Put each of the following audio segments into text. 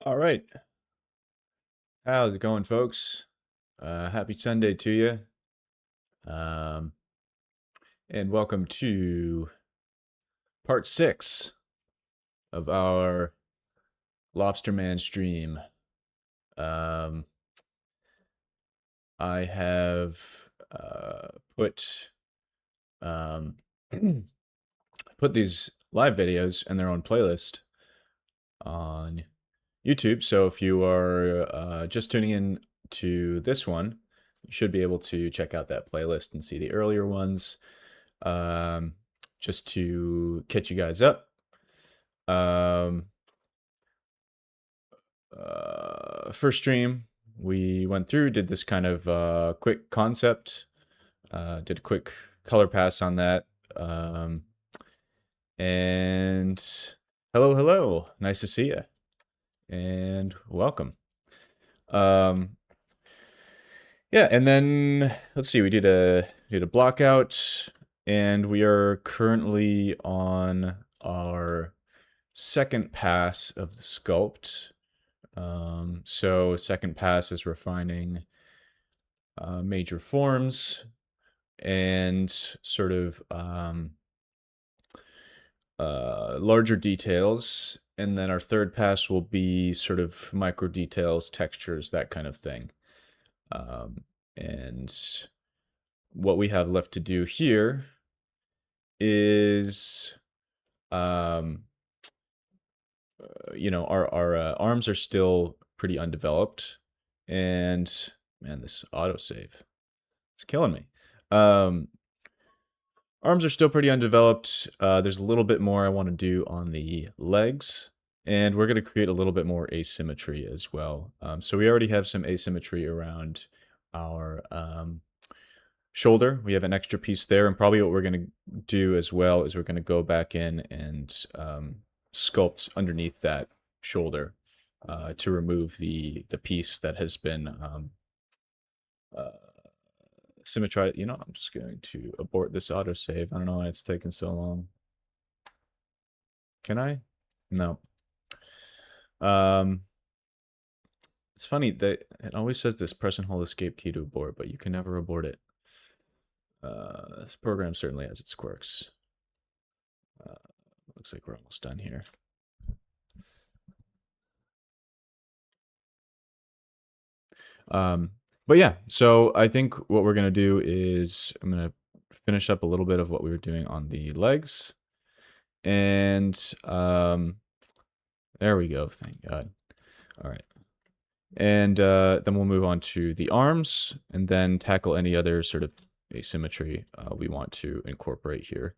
All right. How's it going, folks? Happy Sunday to you. Um, and welcome to part 6 of our Lobster Man stream. Um, I have put um, put these live videos in their own playlist on YouTube. So if you are just tuning in to this one, you should be able to check out that playlist and see the earlier ones. Just to catch you guys up. First stream, we went through, did this kind of quick concept, did a quick color pass on that. And hello, nice to see you, and welcome. Yeah, and then let's see, we did a block out, and we are currently on our second pass of the sculpt. So second pass is refining major forms and sort of larger details. And then our third pass will be sort of micro details, textures, that kind of thing. And what we have left to do here is, you know, our arms are still pretty undeveloped, and man, this autosave, it's killing me. Arms are still pretty undeveloped. There's a little bit more I want to do on the legs, and we're going to create a little bit more asymmetry as well. So we already have some asymmetry around our shoulder. We have an extra piece there, and probably what we're going to do as well is we're going to go back in and sculpt underneath that shoulder to remove the piece that has been symmetrize. You know, I'm just going to abort this autosave. I don't know why it's taking so long. Can I? No. It's funny that it always says this press and hold escape key to abort, but you can never abort it. This program certainly has its quirks. Looks like we're almost done here. But yeah, so I think what we're going to do is I'm going to finish up a little bit of what we were doing on the legs. And there we go, thank God. All right. And then we'll move on to the arms and then tackle any other sort of asymmetry we want to incorporate here.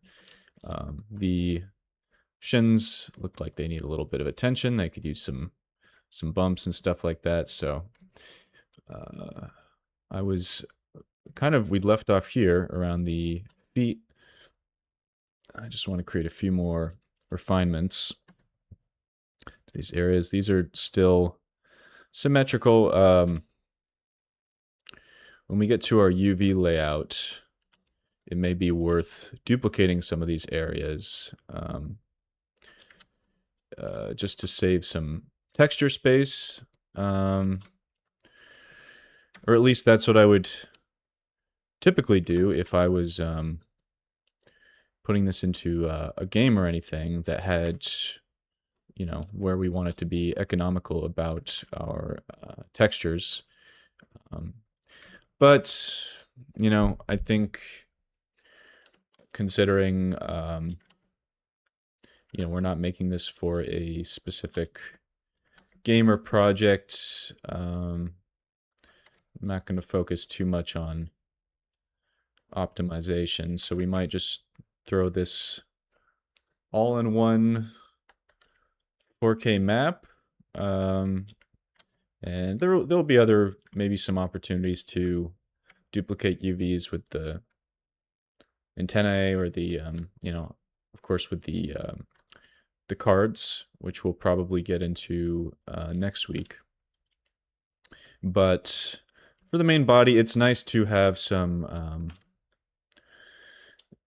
The shins look like they need a little bit of attention. They could use some bumps and stuff like that. So I was kind of, we'd left off here around the feet. I just want to create a few more refinements to these areas. These are still symmetrical. When we get to our UV layout, it may be worth duplicating some of these areas just to save some texture space. Or at least that's what I would typically do if I was putting this into a game or anything that had, you know, where we want it to be economical about our textures. But, you know, I think considering, you know, we're not making this for a specific gamer project, I'm not going to focus too much on optimization, so we might just throw this all in one 4K map. And there'll be other, maybe some opportunities to duplicate UVs with the antennae or the, you know, of course with the cards, which we'll probably get into next week. But for the main body, it's nice to have some,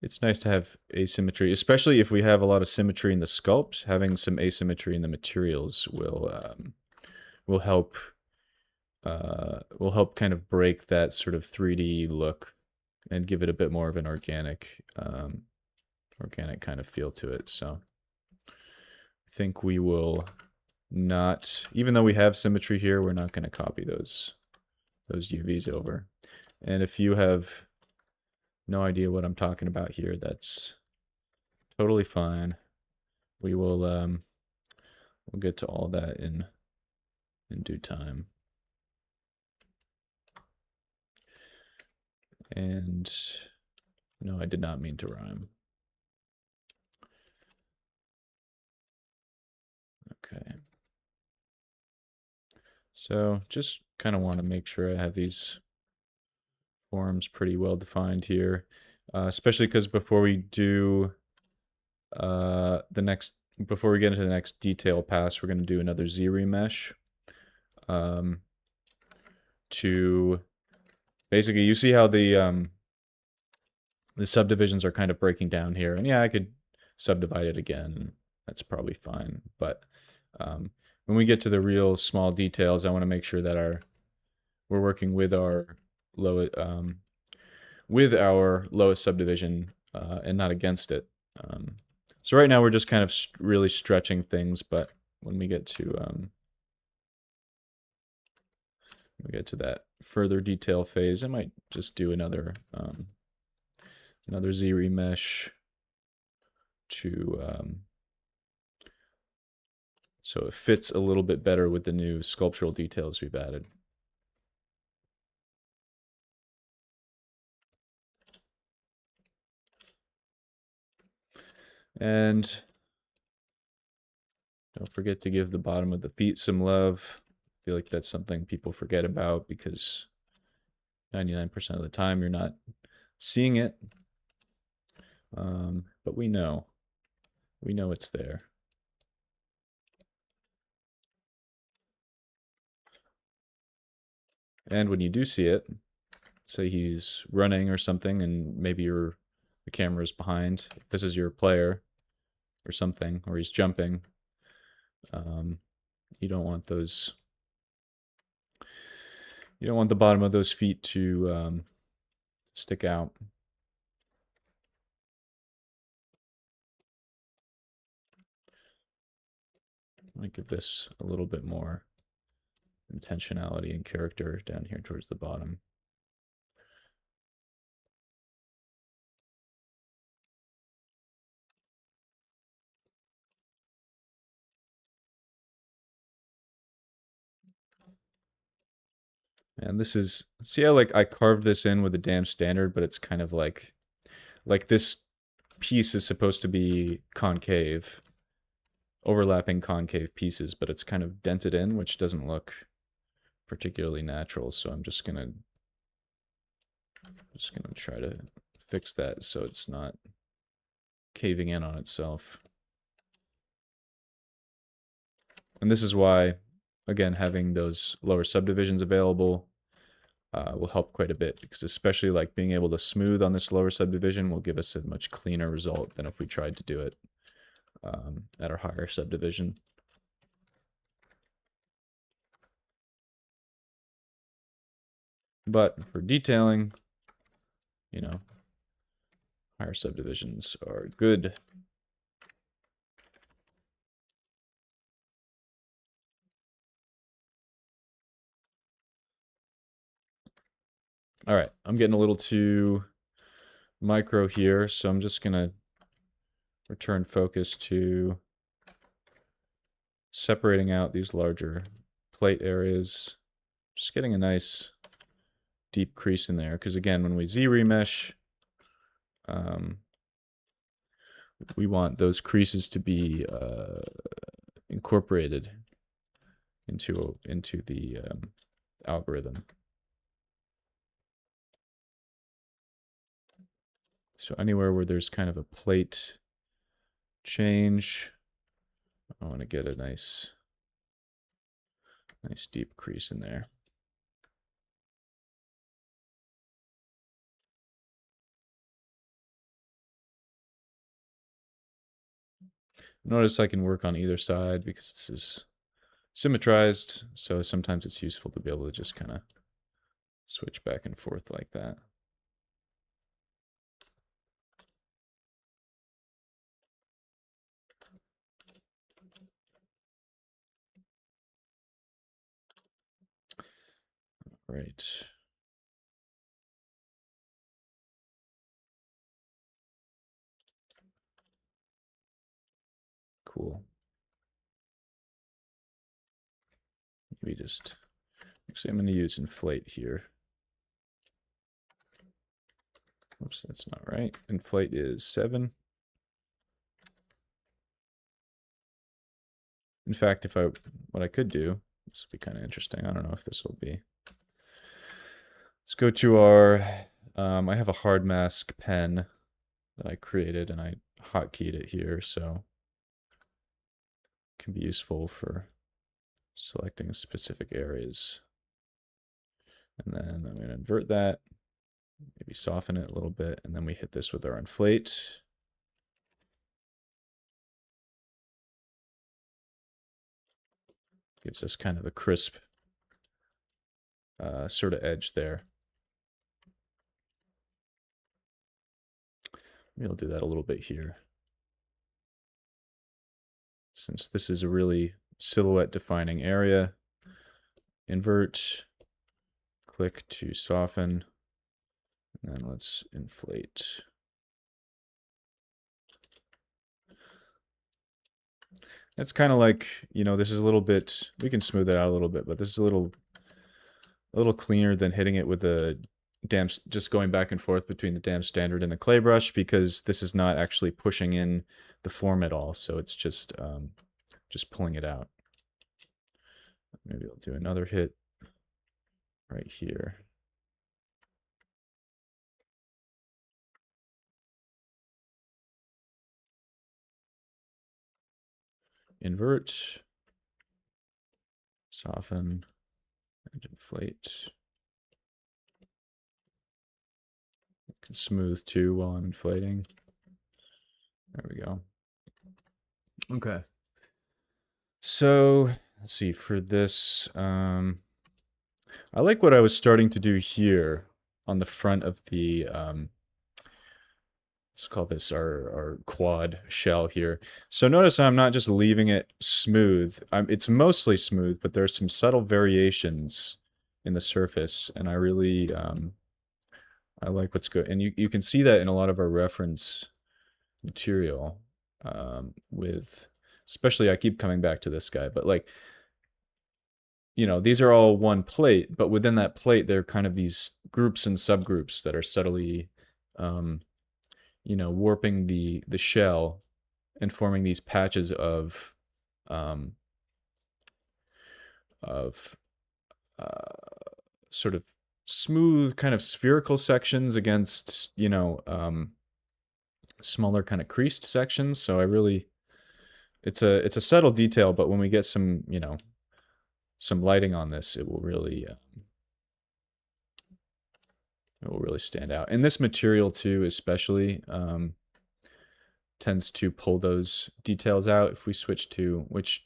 it's nice to have asymmetry, especially if we have a lot of symmetry in the sculpt. Having some asymmetry in the materials will will help kind of break that sort of 3D look and give it a bit more of an organic organic kind of feel to it. So I think we will not, even though we have symmetry here, we're not going to copy those UVs over. And if you have no idea what I'm talking about here, that's totally fine. We will we'll get to all that in due time. And no, I did not mean to rhyme. Okay. So just kind of want to make sure I have these forms pretty well defined here, especially because before we do before we get into the next detail pass, we're going to do another Z remesh to basically, you see how the subdivisions are kind of breaking down here, and yeah, I could subdivide it again. That's probably fine, but when we get to the real small details, I want to make sure that we're working with our lowest subdivision and not against it. So right now we're just kind of really stretching things, but when we get to that further detail phase, I might just do another Z remesh to so it fits a little bit better with the new sculptural details we've added. And don't forget to give the bottom of the feet some love. I feel like that's something people forget about because 99% of the time you're not seeing it. But we know it's there. And when you do see it, say he's running or something and maybe the camera's behind, if this is your player or something, or he's jumping, you don't want those, you don't want the bottom of those feet to stick out. I might give this a little bit more intentionality and character down here towards the bottom. And this is, see how like I carved this in with a damn standard, but it's kind of like this piece is supposed to be concave, overlapping concave pieces, but it's kind of dented in, which doesn't look particularly natural. So I'm just gonna try to fix that so it's not caving in on itself. And this is why, again, having those lower subdivisions available will help quite a bit, because especially like being able to smooth on this lower subdivision will give us a much cleaner result than if we tried to do it at our higher subdivision. But for detailing, you know, higher subdivisions are good. All right, I'm getting a little too micro here, so I'm just gonna return focus to separating out these larger plate areas, just getting a nice deep crease in there, because again, when we Z remesh, we want those creases to be incorporated into the algorithm. So anywhere where there's kind of a plate change, I want to get a nice deep crease in there. Notice I can work on either side because this is symmetrized, so sometimes it's useful to be able to just kind of switch back and forth like that. Right. Cool. Maybe just, actually I'm going to use inflate here. Oops, that's not right. Inflate is 7. In fact, what I could do, this will be kind of interesting. I don't know if this will be. Let's go to our, I have a hard mask pen that I created and I hotkeyed it here, so it can be useful for selecting specific areas. And then I'm going to invert that, maybe soften it a little bit, and then we hit this with our inflate. Gives us kind of a crisp sort of edge there. Maybe I'll do that a little bit here. Since this is a really silhouette defining area, invert, click to soften, and then let's inflate. It's kind of like, you know, this is a little bit, we can smooth it out a little bit, but this is a little cleaner than hitting it with a just going back and forth between the damp standard and the clay brush, because this is not actually pushing in the form at all. So it's just pulling it out. Maybe I'll do another hit right here. Invert, soften, and inflate. I can smooth too while I'm inflating. There we go. Okay. So let's see, for this, I like what I was starting to do here on the front of the, let's call this our quad shell here. So notice I'm not just leaving it smooth. It's mostly smooth, but there's some subtle variations in the surface, and I really, I like what's good. And you can see that in a lot of our reference material with, especially I keep coming back to this guy, but like, you know, these are all one plate, but within that plate, there are kind of these groups and subgroups that are subtly, you know, warping the shell and forming these patches of sort of smooth kind of spherical sections against, you know, smaller kind of creased sections. So I really, it's a subtle detail, but when we get some, you know, some lighting on this, it will really stand out. And this material too, especially, tends to pull those details out. If we switch to, which,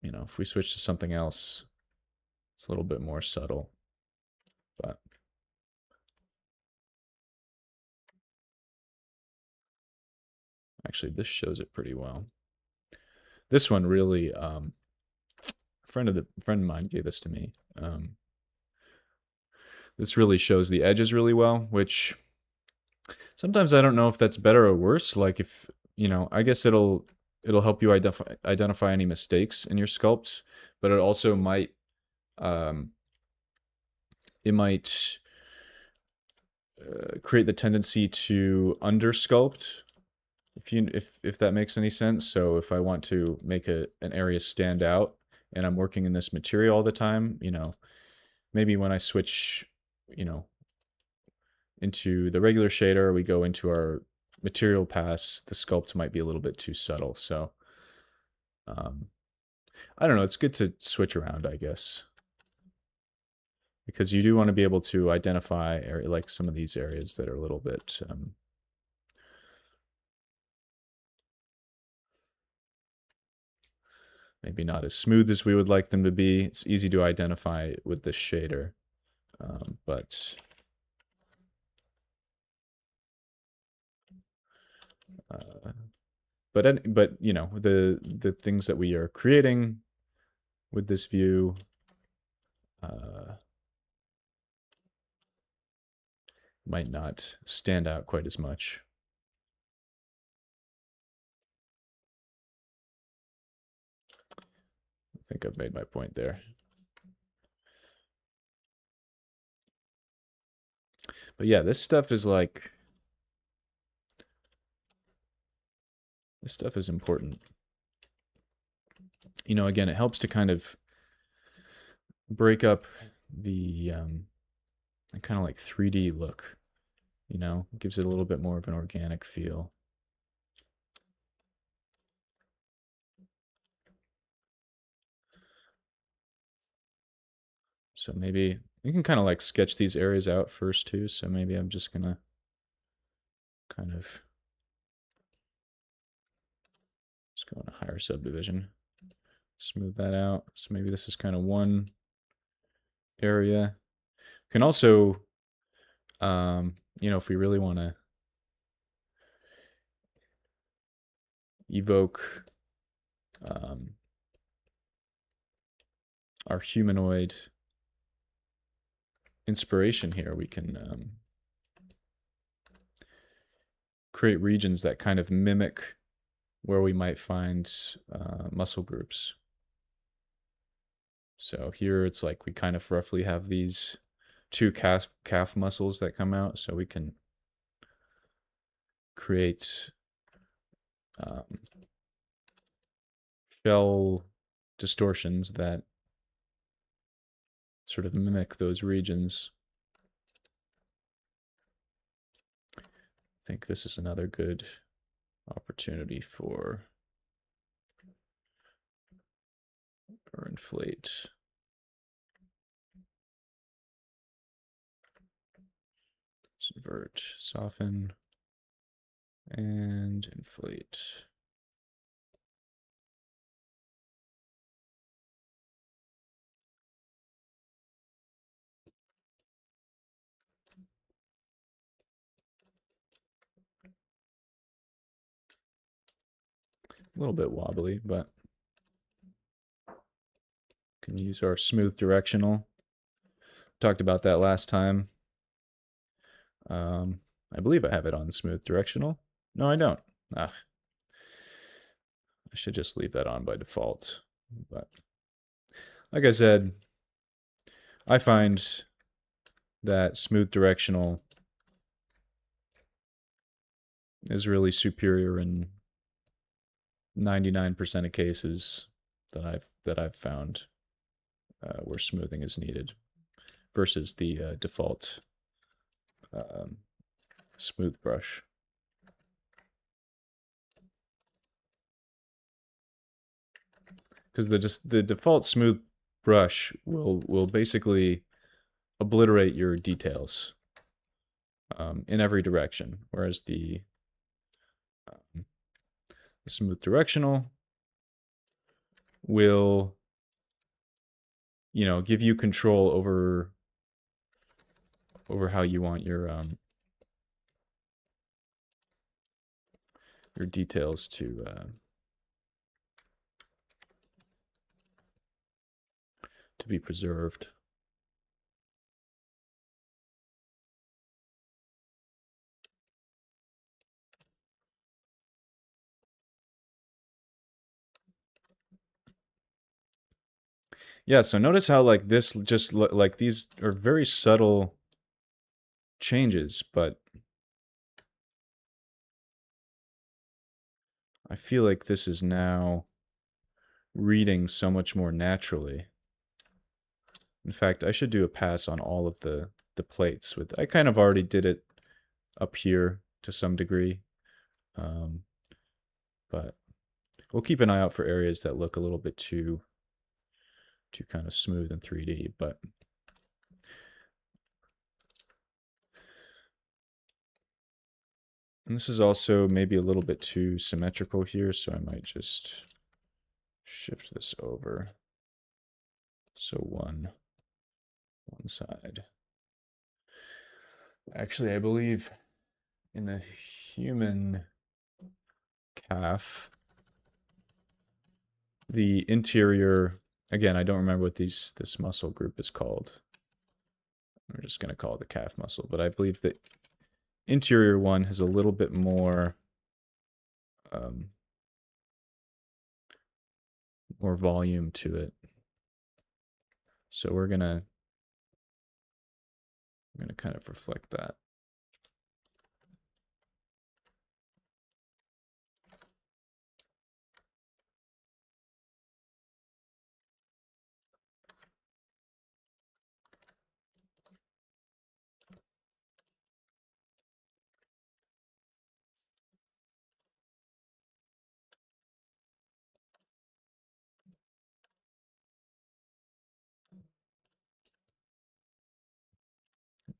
you know, if we switch to something else, it's a little bit more subtle, but actually this shows it pretty well. This one really, a friend of mine gave this to me. This really shows the edges really well, which sometimes I don't know if that's better or worse. Like if, you know, I guess it'll help you identify any mistakes in your sculpt, but it also might, it might create the tendency to undersculpt, if that makes any sense. So if I want to make an area stand out and I'm working in this material all the time, you know, maybe when I switch, you know, into the regular shader, we go into our material pass, the sculpt might be a little bit too subtle. So I don't know, it's good to switch around, I guess, because you do want to be able to identify like some of these areas that are a little bit maybe not as smooth as we would like them to be. It's easy to identify with this shader, but you know, the things that we are creating with this view might not stand out quite as much. I think I've made my point there. But yeah, this stuff is like, this stuff is important. You know, again, it helps to kind of break up the kind of like 3D look, you know, it gives it a little bit more of an organic feel. So maybe you can kind of like sketch these areas out first too. So maybe I'm just gonna kind of just go in a higher subdivision, smooth that out. So maybe this is kind of one area. Can also, you know, if we really want to evoke our humanoid inspiration here, we can create regions that kind of mimic where we might find muscle groups. So here it's like we kind of roughly have these two calf muscles that come out, so we can create shell distortions that sort of mimic those regions. I think this is another good opportunity for or inflate. Invert, soften, and inflate. A little bit wobbly, but can use our smooth directional. Talked about that last time. I believe I have it on smooth directional. No, I don't. I should just leave that on by default. But like I said, I find that smooth directional is really superior in 99% of cases that I've found where smoothing is needed versus the default smooth brush. Because the default smooth brush will basically obliterate your details in every direction, whereas the smooth directional will, you know, give you control over how you want your details to be preserved. Yeah, so notice how like this just like these are very subtle changes, but I feel like this is now reading so much more naturally. In fact, I should do a pass on all of the plates. I kind of already did it up here to some degree, but we'll keep an eye out for areas that look a little bit too kind of smooth in 3D. But and this is also maybe a little bit too symmetrical here, so I might just shift this over. So one side. Actually, I believe in the human calf, the interior, again, I don't remember what this muscle group is called. We're just going to call it the calf muscle, but I believe the interior one has a little bit more more volume to it. So we're gonna kind of reflect that.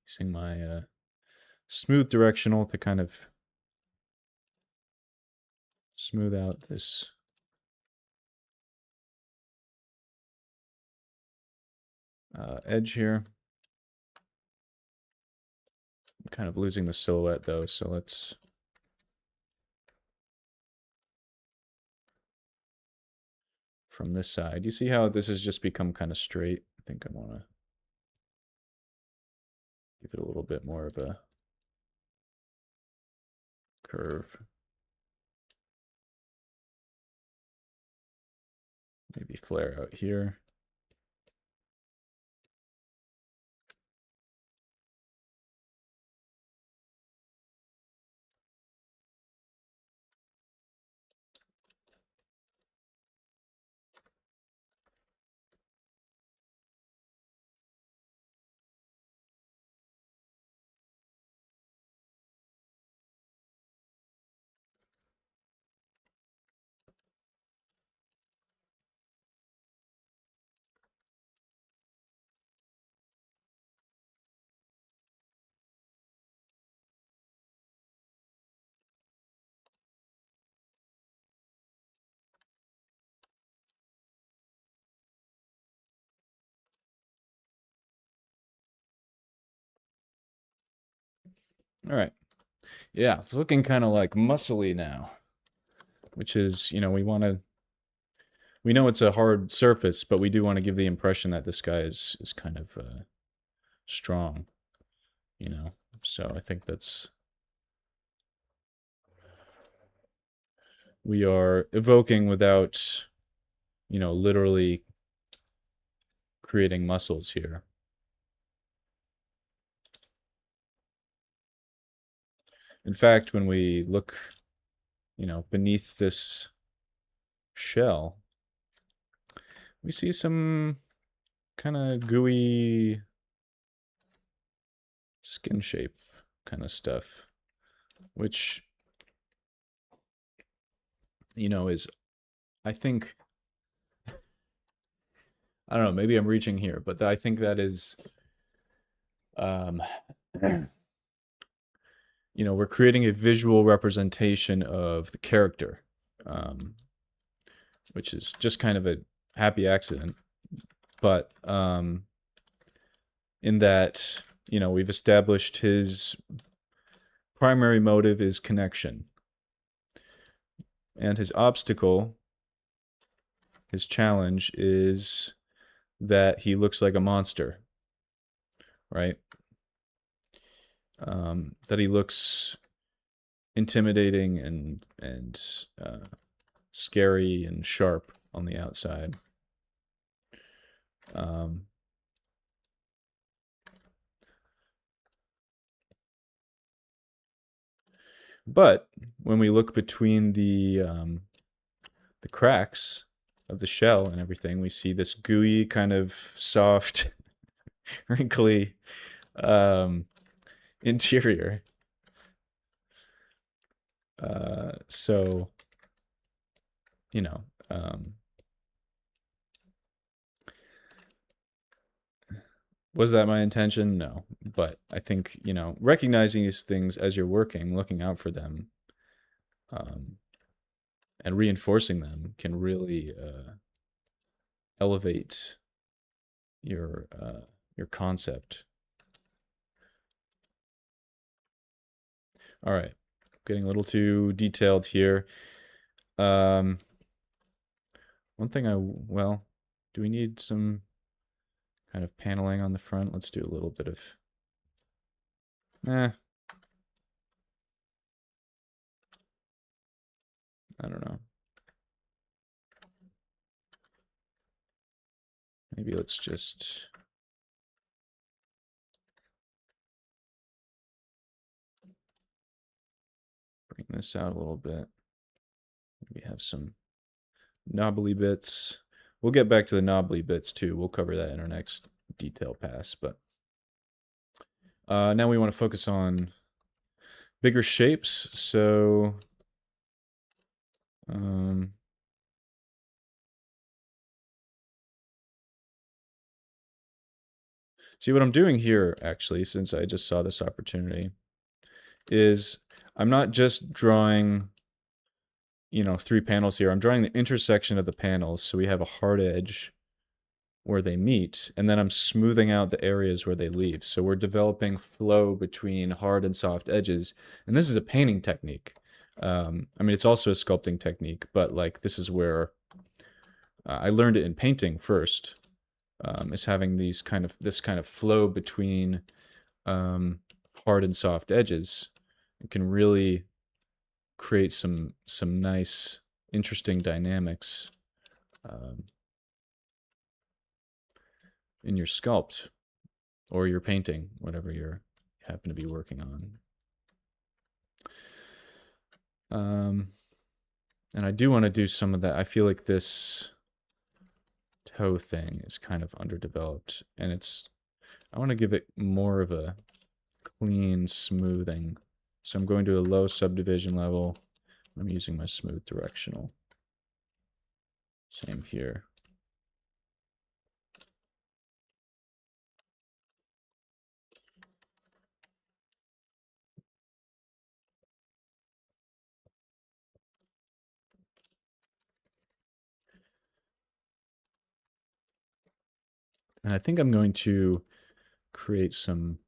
Using my smooth directional to kind of smooth out this edge here. I'm kind of losing the silhouette though, so let's from this side. You see how this has just become kind of straight? I think I want to give it a little bit more of a curve. Maybe flare out here. All right. Yeah, it's looking kind of like muscly now, which is, you know, we know it's a hard surface, but we do want to give the impression that this guy is kind of strong, you know. So I think that's we are evoking without, you know, literally creating muscles here. In fact, when we look, you know, beneath this shell, we see some kind of gooey skin shape kind of stuff, which, you know, is, I think, I don't know, maybe I'm reaching here, but I think that is, you know, we're creating a visual representation of the character, which is just kind of a happy accident. But in that, you know, we've established his primary motive is connection. And his obstacle, his challenge, is that he looks like a monster, right? That he looks intimidating and scary and sharp on the outside. But when we look between the cracks of the shell and everything, we see this gooey, kind of soft, wrinkly interior. So, you know, was that my intention? No. But I think, you know, recognizing these things as you're working, looking out for them, and reinforcing them can really elevate your concept. All right, getting a little too detailed here. One thing well, do we need some kind of paneling on the front? Let's do a little bit of, I don't know. Maybe let's just bring this out a little bit. Maybe have some knobbly bits. We'll get back to the knobbly bits too. We'll cover that in our next detail pass, but now we want to focus on bigger shapes. So see what I'm doing here, actually, since I just saw this opportunity, is I'm not just drawing, you know, 3 panels here. I'm drawing the intersection of the panels, so we have a hard edge where they meet, and then I'm smoothing out the areas where they leave. So we're developing flow between hard and soft edges, and this is a painting technique. I mean, it's also a sculpting technique, but like this is where I learned it in painting first, is having this kind of flow between hard and soft edges. It can really create some nice, interesting dynamics in your sculpt or your painting, whatever you happen to be working on. And I do want to do some of that. I feel like this toe thing is kind of underdeveloped, and I want to give it more of a clean smoothing. So I'm going to a low subdivision level. I'm using my smooth directional. Same here. And I think I'm going to create some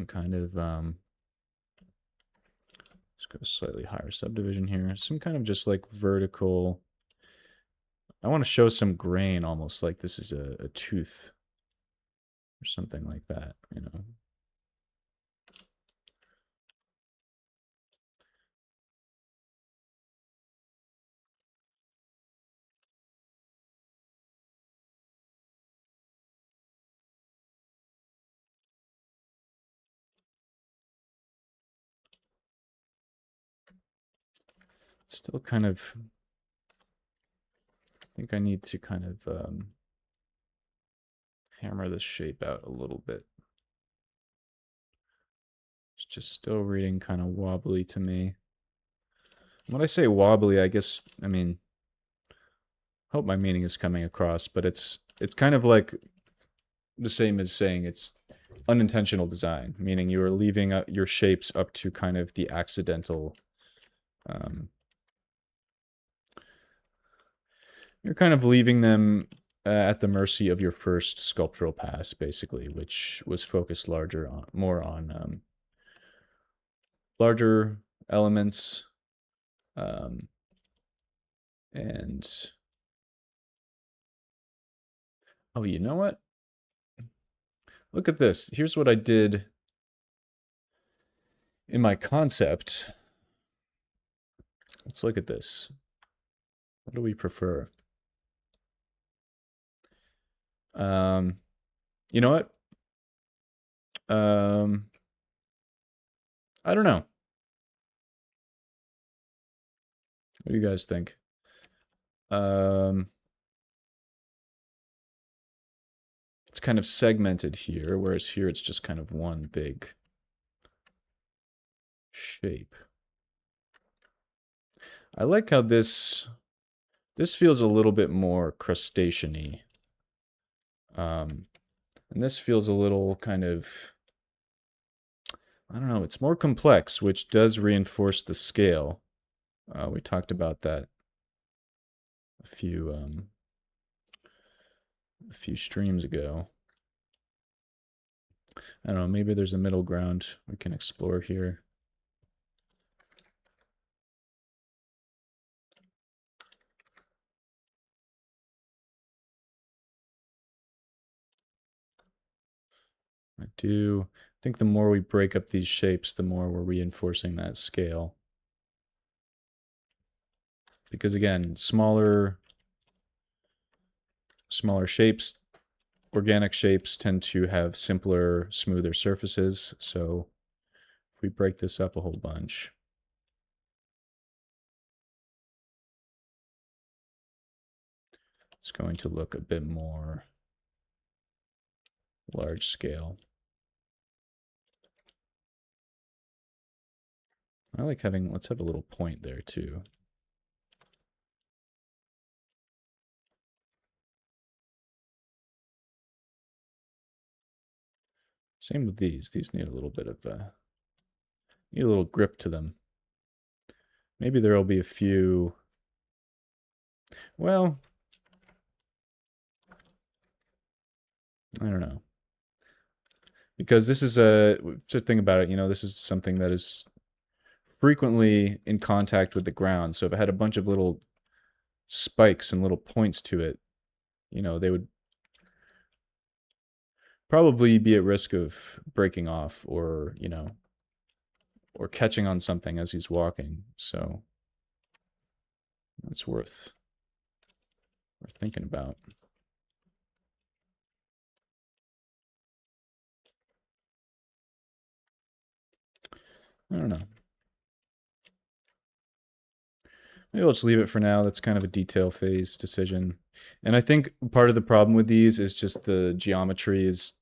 kind of, let's go slightly higher subdivision here. Some kind of just like vertical. I want to show some grain, almost like this is a tooth or something like that, you know. Still kind of, I think I need to kind of hammer this shape out a little bit. It's just still reading kind of wobbly to me. When I say wobbly, I guess, I mean, hope my meaning is coming across, but it's kind of like the same as saying it's unintentional design, meaning you are leaving your shapes up to kind of the accidental. You're kind of leaving them at the mercy of your first sculptural pass, basically, which was focused more on larger elements, and oh, you know what? Look at this. Here's what I did in my concept. Let's look at this. What do we prefer? You know what? I don't know. What do you guys think? It's kind of segmented here, whereas here it's just kind of one big shape. I like how this feels a little bit more crustacean-y. And this feels a little kind of, I don't know, it's more complex, which does reinforce the scale. We talked about that a few streams ago. I don't know, maybe there's a middle ground we can explore here. I think the more we break up these shapes, the more we're reinforcing that scale. Because again, smaller shapes, organic shapes tend to have simpler, smoother surfaces. So if we break this up a whole bunch, it's going to look a bit more large scale. I like having, let's have a little point there too. Same with these. These need a little bit of, need a little grip to them. Maybe there'll be a few, well, I don't know. Because this is a thing about it, you know, this is something that is frequently in contact with the ground. So if it had a bunch of little spikes and little points to it, you know, they would probably be at risk of breaking off or, you know, or catching on something as he's walking. So that's worth thinking about. I don't know. Maybe I'll just leave it for now. That's kind of a detail phase decision. And I think part of the problem with these is just the geometry is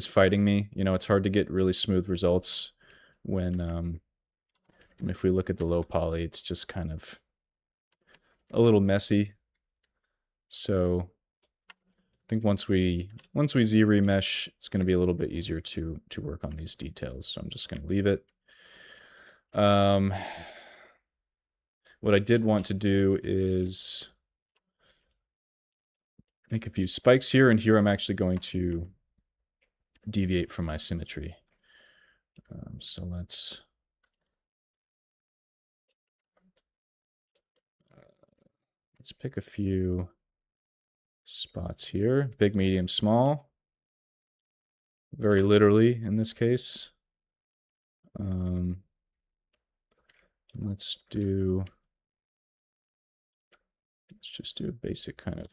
fighting me. You know, it's hard to get really smooth results when if we look at the low poly, it's just kind of a little messy. So I think once we z-remesh, it's going to be a little bit easier to work on these details. So I'm just going to leave it. What I did want to do is make a few spikes here, and here I'm actually going to deviate from my symmetry. So let's pick a few spots here. Big, medium, small. Very literally in this case. Let's just do a basic kind of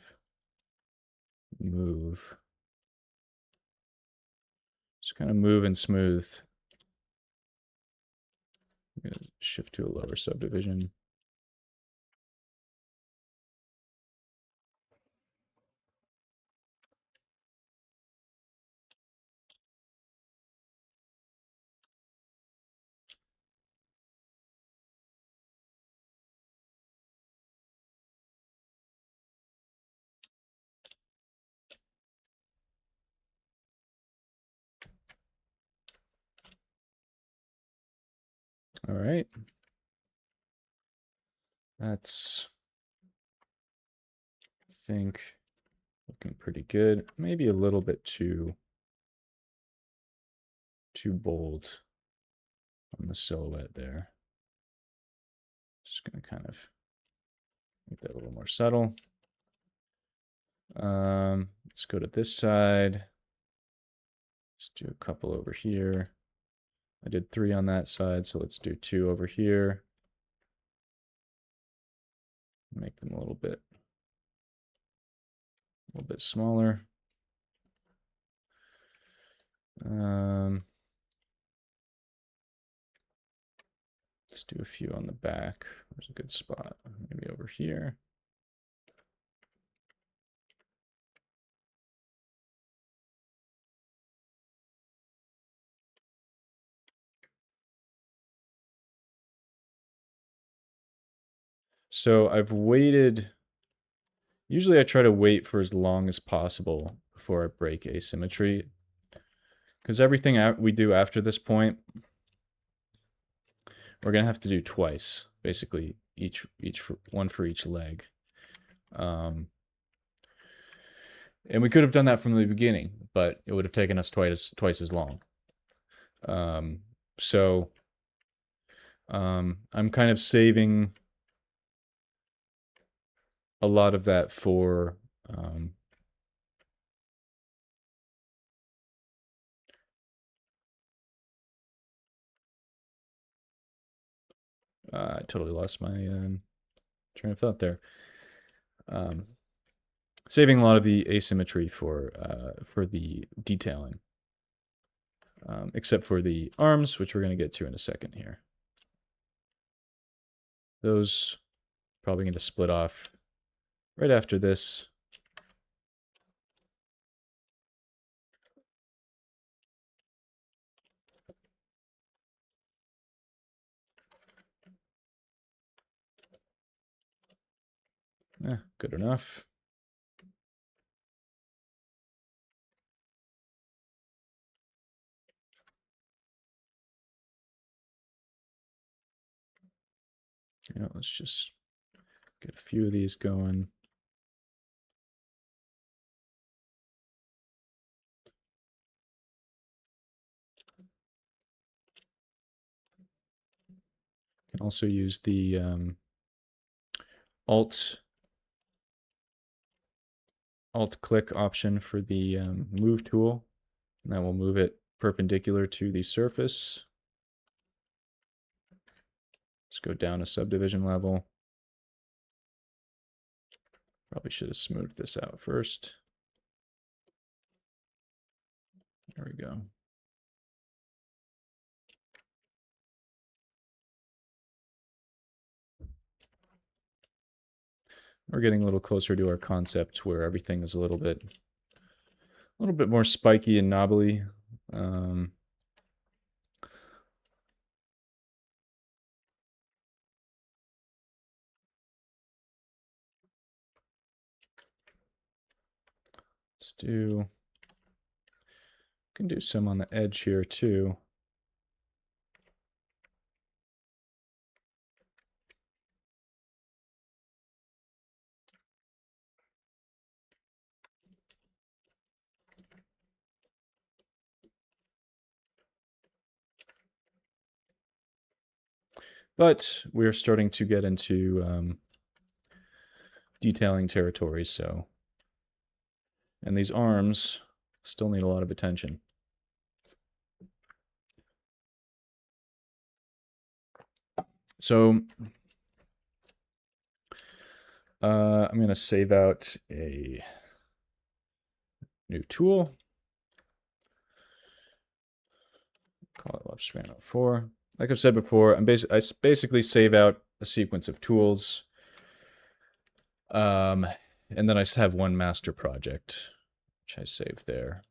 move. Just kind of move and smooth. I'm gonna shift to a lower subdivision. All right. That's, I think, looking pretty good. Maybe a little bit too bold on the silhouette there. Just gonna kind of make that a little more subtle. Let's go to this side. Let's do a couple over here. I did 3 on that side, so let's do 2 over here. Make them a little bit smaller. Let's do a few on the back. There's a good spot. Maybe over here. So I've waited. Usually I try to wait for as long as possible before I break asymmetry. Because everything we do after this point, we're going to have to do twice, basically. one for each leg. And we could have done that from the beginning, but it would have taken us twice as long. So I'm kind of saving a lot of that for I totally lost my train of thought there. Saving a lot of the asymmetry for the detailing, except for the arms, which we're going to get to in a second here. Those probably going to split off right after this. Good enough. Let's just get a few of these going. Can also use the Alt click option for the move tool, and that will move it perpendicular to the surface. Let's go down a subdivision level. Probably should have smoothed this out first. There we go. We're getting a little closer to our concept where everything is a little bit more spiky and knobbly. Can do some on the edge here too. But we're starting to get into detailing territory, so. And these arms still need a lot of attention. So I'm going to save out a new tool. Call it Lobster 4. Like I've said before, I basically save out a sequence of tools. And then I have one master project, which I save there.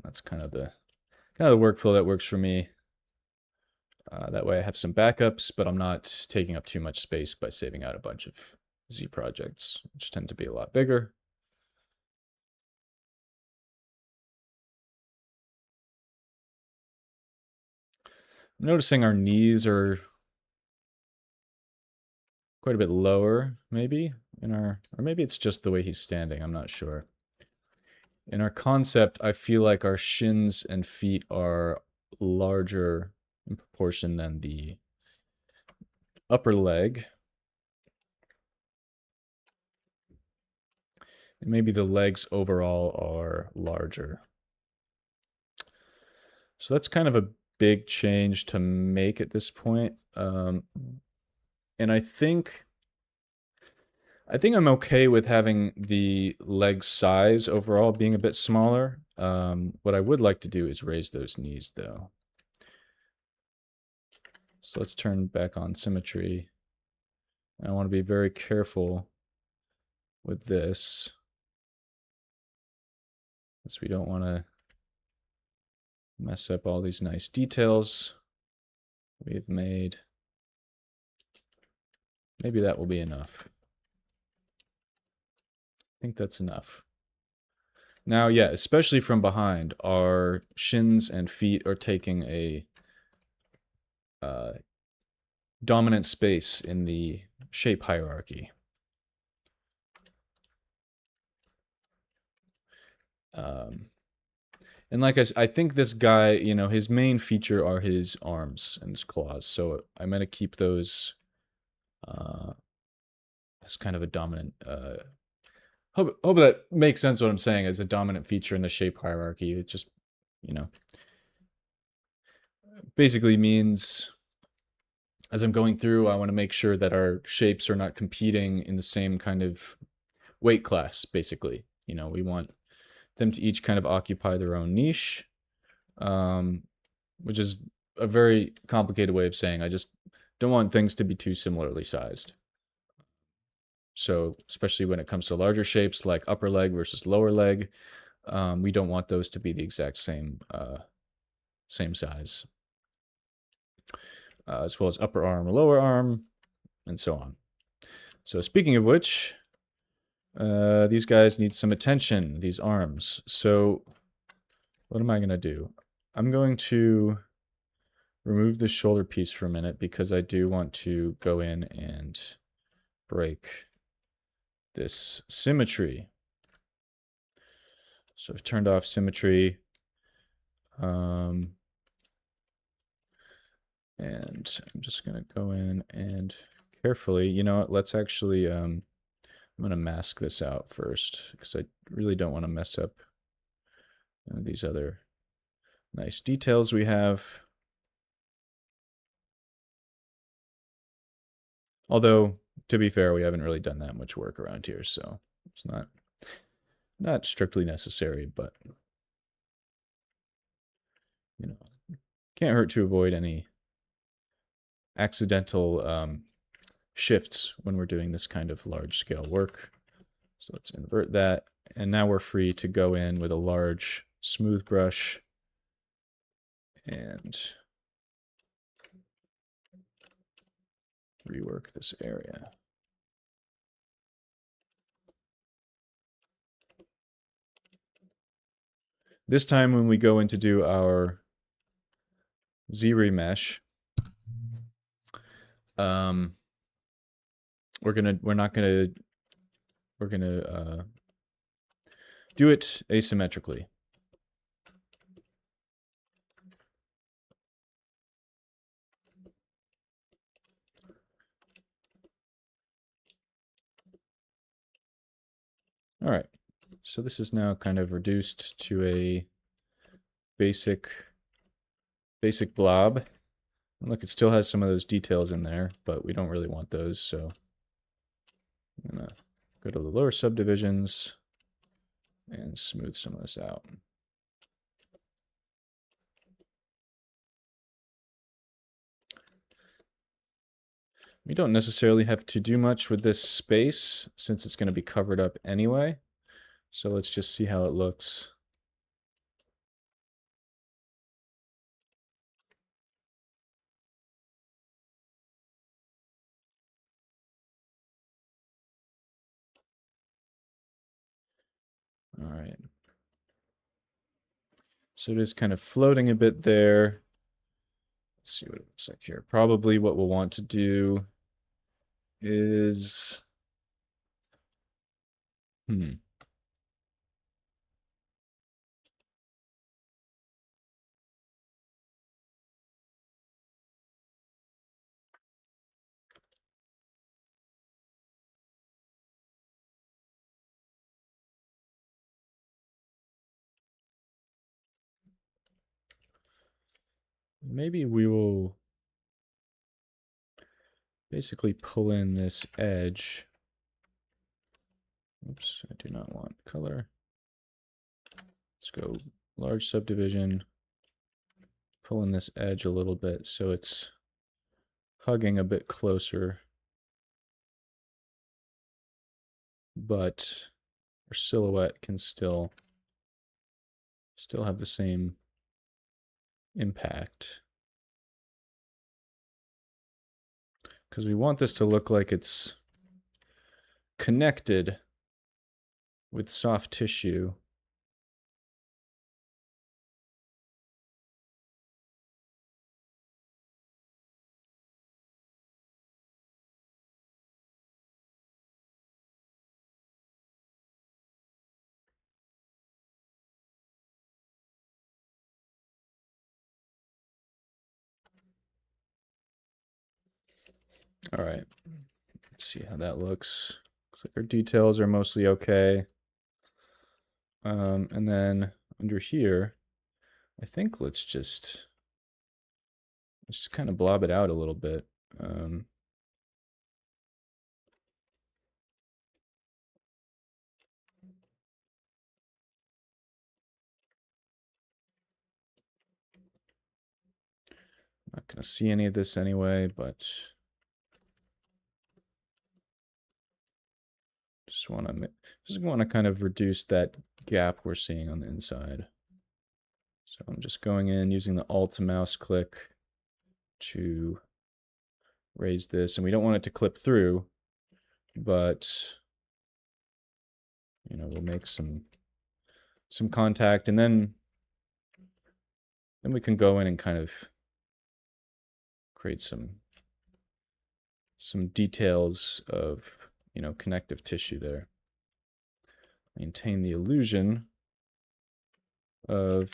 That's kind of the workflow that works for me. That way I have some backups, but I'm not taking up too much space by saving out a bunch of Z projects, which tend to be a lot bigger. I'm noticing our knees are quite a bit lower, maybe, or maybe it's just the way he's standing, I'm not sure. In our concept, I feel like our shins and feet are larger in proportion than the upper leg. And maybe the legs overall are larger. So that's kind of a big change to make at this point. And I think I'm okay with having the leg size overall being a bit smaller. What I would like to do is raise those knees though. So let's turn back on symmetry. I want to be very careful with this, because we don't want to mess up all these nice details we've made. Maybe that will be enough. I think that's enough. Now, yeah, especially from behind, our shins and feet are taking a dominant space in the shape hierarchy. And like I think this guy, you know, his main feature are his arms and his claws. So I'm going to keep those as kind of a dominant. Hope that makes sense what I'm saying as a dominant feature in the shape hierarchy. It just, you know, basically means as I'm going through, I want to make sure that our shapes are not competing in the same kind of weight class, basically. You know, we want them to each kind of occupy their own niche, which is a very complicated way of saying I just don't want things to be too similarly sized. So especially when it comes to larger shapes like upper leg versus lower leg, we don't want those to be the exact same size, as well as upper arm or lower arm, and so on. So speaking of which, these guys need some attention, these arms. So what am I going to do? I'm going to remove the shoulder piece for a minute because I do want to go in and break this symmetry. So I've turned off symmetry. And I'm just going to go in and carefully, you know what, let's actually, I'm going to mask this out first because I really don't want to mess up these other nice details we have. Although, to be fair, we haven't really done that much work around here, so it's not strictly necessary, but you know, can't hurt to avoid any accidental shifts when we're doing this kind of large scale work. So let's invert that, and now we're free to go in with a large smooth brush and rework this area. This time when we go in to do our Z-remesh, we're gonna do it asymmetrically. All right, so this is now kind of reduced to a basic blob. And look, it still has some of those details in there, but we don't really want those, so I'm gonna go to the lower subdivisions and smooth some of this out. We don't necessarily have to do much with this space since it's going to be covered up anyway. So let's just see how it looks. All right. So it is kind of floating a bit there. Let's see what it looks like here. Probably what we'll want to do is, maybe we will basically pull in this edge. Oops, I do not want color. Let's go large subdivision, pull in this edge a little bit so it's hugging a bit closer, but our silhouette can still have the same impact. Because we want this to look like it's connected with soft tissue. All right, let's see how that looks. Looks like our details are mostly okay. And then under here, I think let's just kind of blob it out a little bit. Not going to see any of this anyway, but just want to kind of reduce that gap we're seeing on the inside. So I'm just going in using the Alt mouse click to raise this, and we don't want it to clip through, but you know, we'll make some contact, and then we can go in and kind of create some details of, you know, connective tissue there. Maintain the illusion of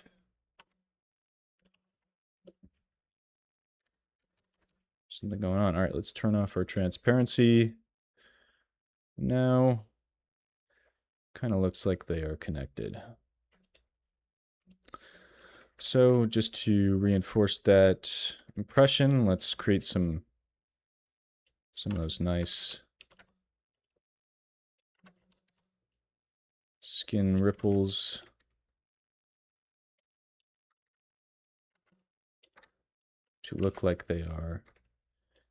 something going on. All right, let's turn off our transparency. Now, kind of looks like they are connected. So just to reinforce that impression, let's create some of those nice skin ripples. To look like they are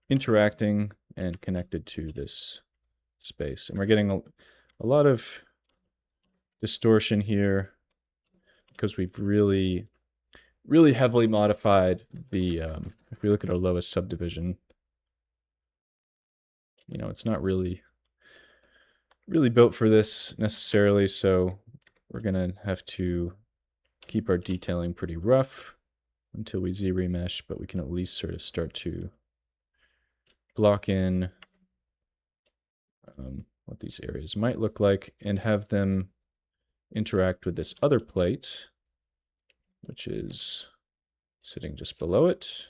interacting and connected to this space. And we're getting a lot of distortion here because we've really heavily modified the, if we look at our lowest subdivision, you know, it's not really built for this necessarily, so we're gonna have to keep our detailing pretty rough until we Z-remesh, but we can at least sort of start to block in what these areas might look like and have them interact with this other plate, which is sitting just below it.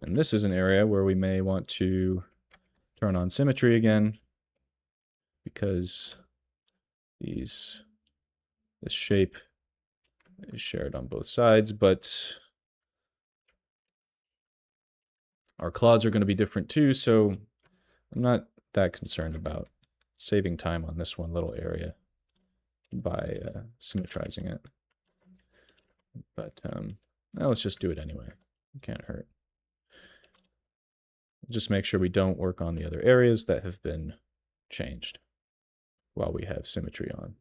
And this is an area where we may want to turn on symmetry again, because this shape is shared on both sides, but our claws are going to be different too, so I'm not that concerned about saving time on this one little area by symmetrizing it. But now let's just do it anyway. It can't hurt. Just make sure we don't work on the other areas that have been changed while we have symmetry on.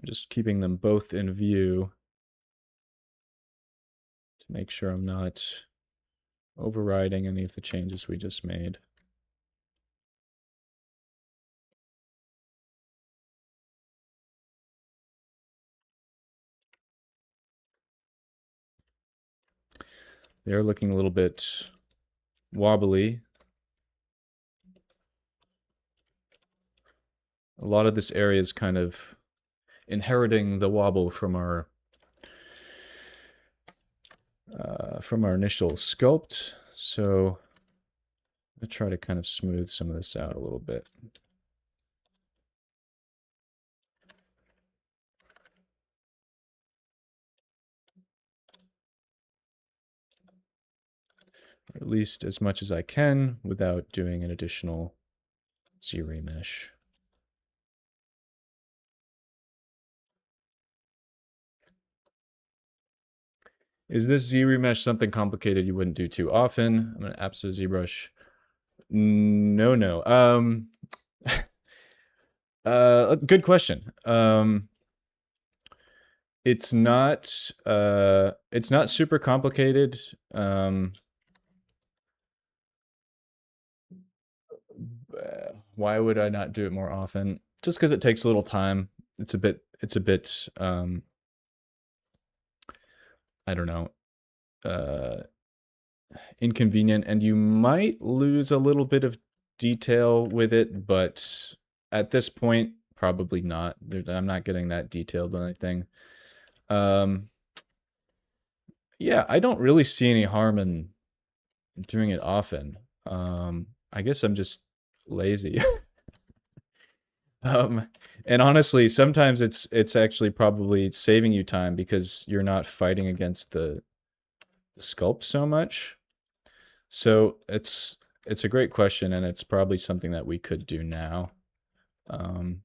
Just keeping them both in view to make sure I'm not overriding any of the changes we just made. They're looking a little bit wobbly. A lot of this area is kind of inheriting the wobble from our initial sculpt. So I'm gonna try to kind of smooth some of this out a little bit. Or at least as much as I can without doing an additional Z-remesh. Is this Z-remesh something complicated you wouldn't do too often? I'm going to absolute ZBrush. no, no. Good question. It's not super complicated. Why would I not do it more often? Just because it takes a little time. It's a bit, I don't know, uh, inconvenient, and you might lose a little bit of detail with it, but at this point, probably not. I'm not getting that detailed or anything. Um, yeah, I don't really see any harm in doing it often. I guess I'm just lazy. Um, and honestly, sometimes it's actually probably saving you time because you're not fighting against the sculpt so much. So it's a great question, and it's probably something that we could do now. Um,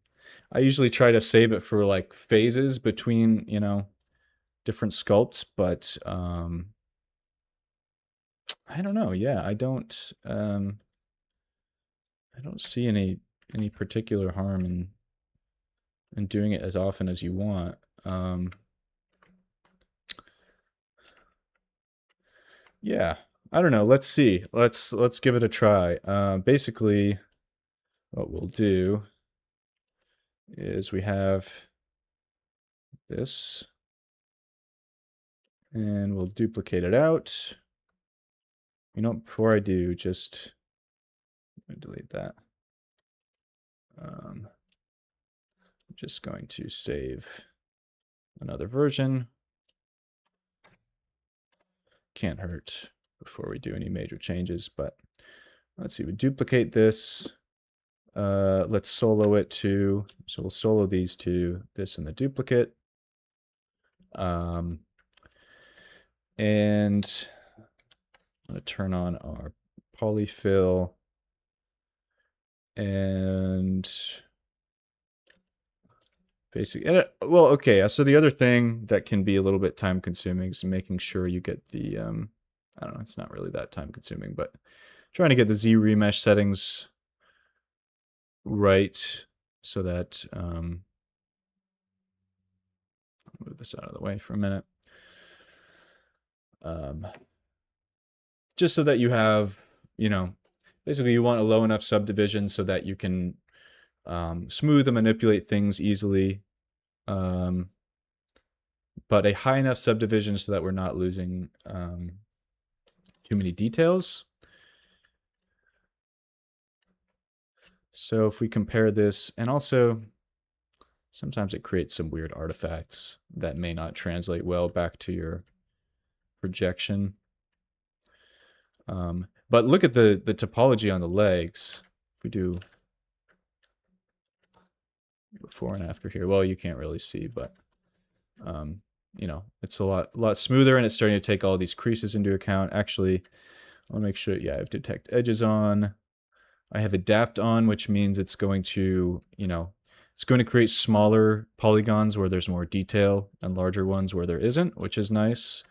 I usually try to save it for like phases between, different sculpts, but I don't know. Yeah, I don't see any particular harm in doing it as often as you want. Yeah, I don't know. Let's see. Let's give it a try. Basically, what we'll do is we have this, and we'll duplicate it out. Before I do, just delete that. I'm just going to save another version. Can't hurt before we do any major changes, but let's see. We duplicate this. Let's solo it to, so we'll solo these to this and the duplicate. And I'm going to turn on our polyfill, and basically, well, okay, so the other thing that can be a little bit time consuming is making sure you get the, I don't know, it's not really that time consuming, but trying to get the Z remesh settings right so that, move this out of the way for a minute. Just so that you have, basically you want a low enough subdivision so that you can smooth and manipulate things easily, but a high enough subdivision so that we're not losing too many details. So if we compare this, and also sometimes it creates some weird artifacts that may not translate well back to your projection. But look at the topology on the legs. If we do before and after here, well, you can't really see, but it's a lot smoother, and it's starting to take all these creases into account. Actually, I'll make sure, yeah, I have detect edges on. I have adapt on, which means it's going to, it's going to create smaller polygons where there's more detail and larger ones where there isn't, which is nice.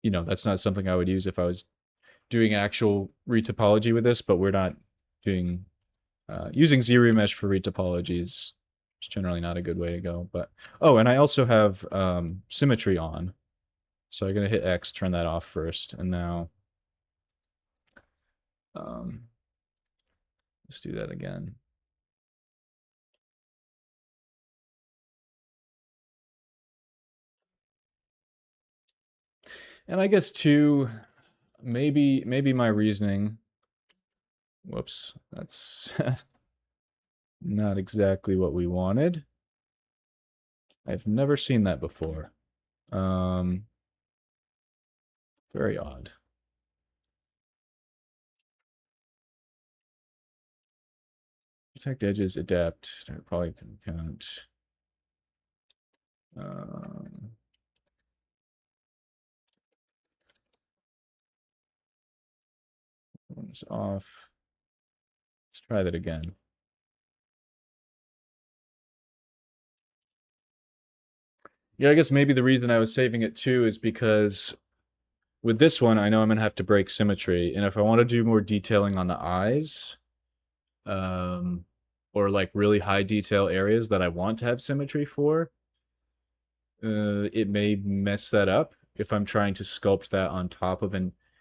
That's not something I would use if I was doing actual retopology with this, but we're not doing, using Z-remesh for retopology is generally not a good way to go. But, oh, and I also have symmetry on. So I'm going to hit X, turn that off first, and now let's do that again. And I guess too, maybe my reasoning, whoops, that's not exactly what we wanted. I've never seen that before. Very odd. Detect edges, adapt. I probably can count. One's off. Let's try that again. Yeah, I guess maybe the reason I was saving it too is because with this one, I know I'm going to have to break symmetry. And if I want to do more detailing on the eyes, or like really high detail areas that I want to have symmetry for, it may mess that up if I'm trying to sculpt that on top of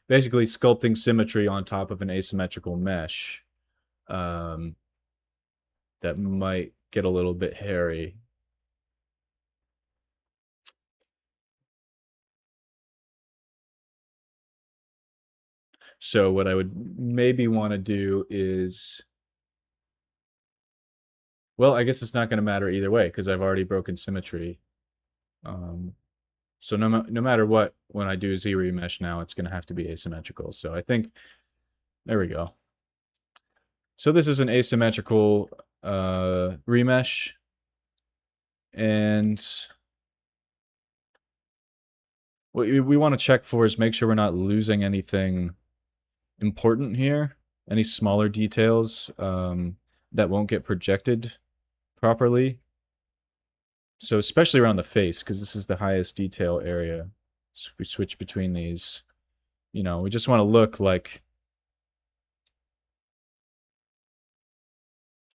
basically sculpting symmetry on top of an asymmetrical mesh. That might get a little bit hairy. So what I would maybe want to do is, well, I guess it's not going to matter either way because I've already broken symmetry. So no matter what, when I do Z remesh now, it's going to have to be asymmetrical. So I think, there we go. So this is an asymmetrical remesh. And what we want to check for is make sure we're not losing anything important here. Any smaller details that won't get projected properly. So especially around the face, because this is the highest detail area. So if we switch between these, you know, we just want to look like,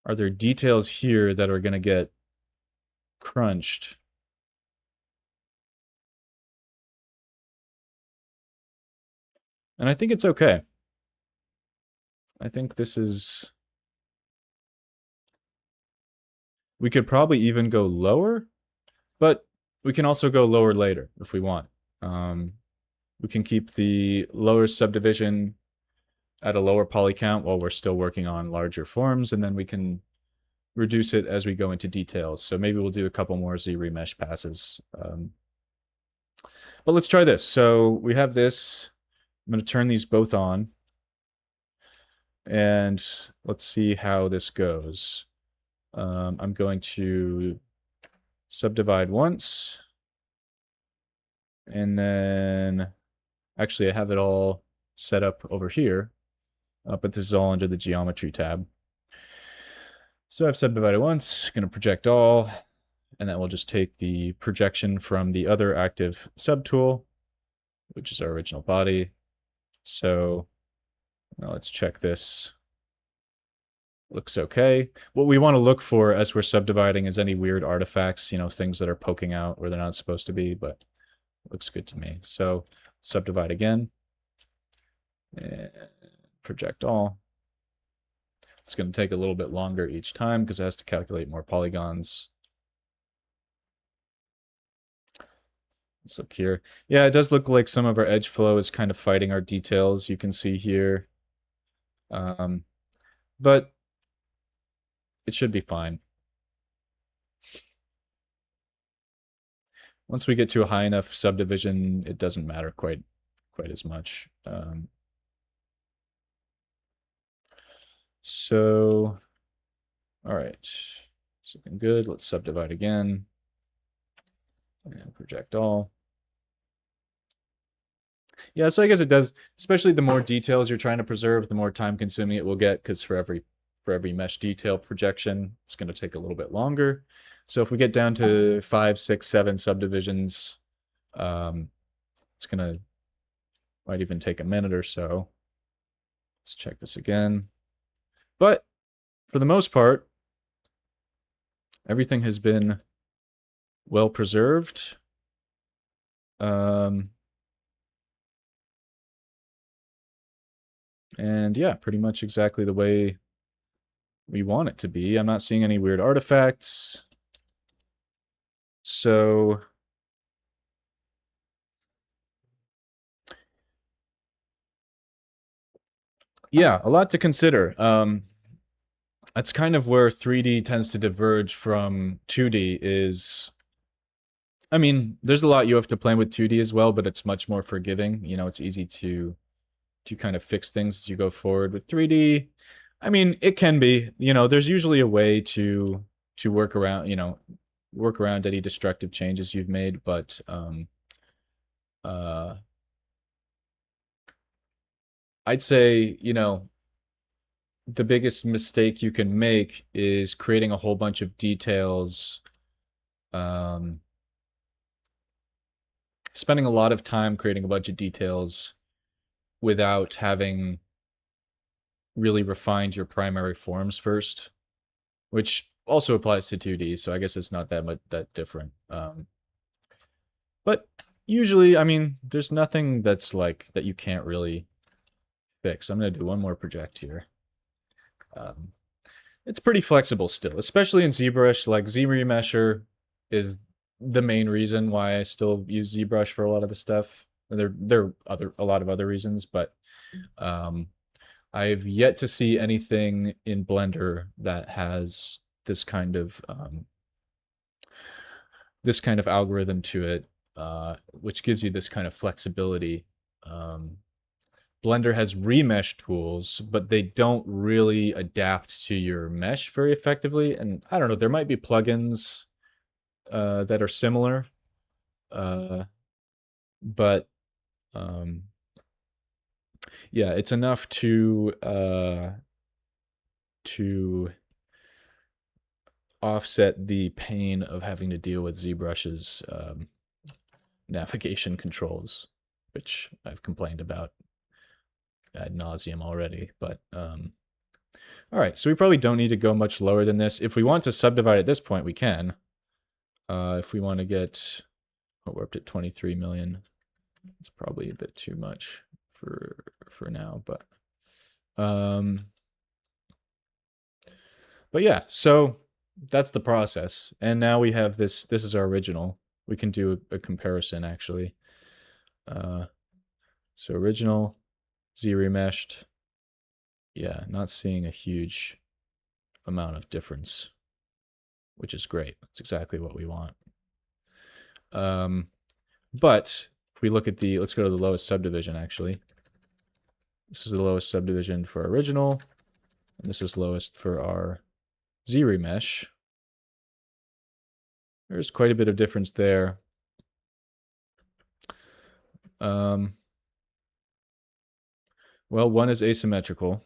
are there details here that are going to get crunched? And I think it's okay. I think this is... We could probably even go lower, but we can also go lower later if we want. We can keep the lower subdivision at a lower poly count while we're still working on larger forms, and then we can reduce it as we go into details. So maybe we'll do a couple more Z remesh passes. But let's try this. So we have this. I'm going to turn these both on. And let's see how this goes. I'm going to subdivide once. And then, actually, I have it all set up over here. But this is all under the geometry tab. So I've subdivided once, going to project all. And then we'll just take the projection from the other active subtool, which is our original body. So now let's check this. Looks okay. What we want to look for as we're subdividing is any weird artifacts, you know, things that are poking out where they're not supposed to be, but it looks good to me. So subdivide again. And project all. It's going to take a little bit longer each time because it has to calculate more polygons. Let's look here. Yeah, it does look like some of our edge flow is kind of fighting our details, you can see here. But it should be fine. Once we get to a high enough subdivision, it doesn't matter quite as much. So, all right, it's looking good. Let's subdivide again and project all. Yeah, so I guess it does, especially the more details you're trying to preserve, the more time consuming it will get, because for every mesh detail projection, it's going to take a little bit longer. So if we get down to 5, 6, 7 subdivisions, it's going to, might even take a minute or so. Let's check this again. But for the most part, everything has been well preserved. And yeah, pretty much exactly the way we want it to be. I'm not seeing any weird artifacts. So yeah, a lot to consider. That's kind of where 3D tends to diverge from 2D is, I mean, there's a lot you have to plan with 2D as well, but it's much more forgiving. You know, it's easy to kind of fix things as you go forward. With 3D, I mean, it can be, you know, there's usually a way to work around, you know, work around any destructive changes you've made, but I'd say, you know, the biggest mistake you can make is creating a whole bunch of details spending a lot of time creating a bunch of details without having really refined your primary forms first, which also applies to 2D, so I guess it's not that much that different. But usually, I mean, there's nothing that's like that you can't really fix. I'm gonna do one more project here. It's pretty flexible still, especially in ZBrush. Like Z-Remesher is the main reason why I still use ZBrush for a lot of the stuff. There are a lot of other reasons, but I've yet to see anything in Blender that has this kind of algorithm to it, which gives you this kind of flexibility. Blender has remesh tools, but they don't really adapt to your mesh very effectively. And I don't know, there might be plugins that are similar, but yeah, it's enough to offset the pain of having to deal with ZBrush's navigation controls, which I've complained about ad nauseum already. But all right, so we probably don't need to go much lower than this. If we want to subdivide at this point, we can. If we want to get, oh, we're up to 23 million. It's probably a bit too much for now, but yeah, so that's the process. And now we have this is our original. We can do a comparison actually. So original, Z-remeshed. Yeah, not seeing a huge amount of difference, which is great. That's exactly what we want. But if we look at let's go to the lowest subdivision actually. This is the lowest subdivision for original, and this is lowest for our Z-remesh. There's quite a bit of difference there. Well, one is asymmetrical,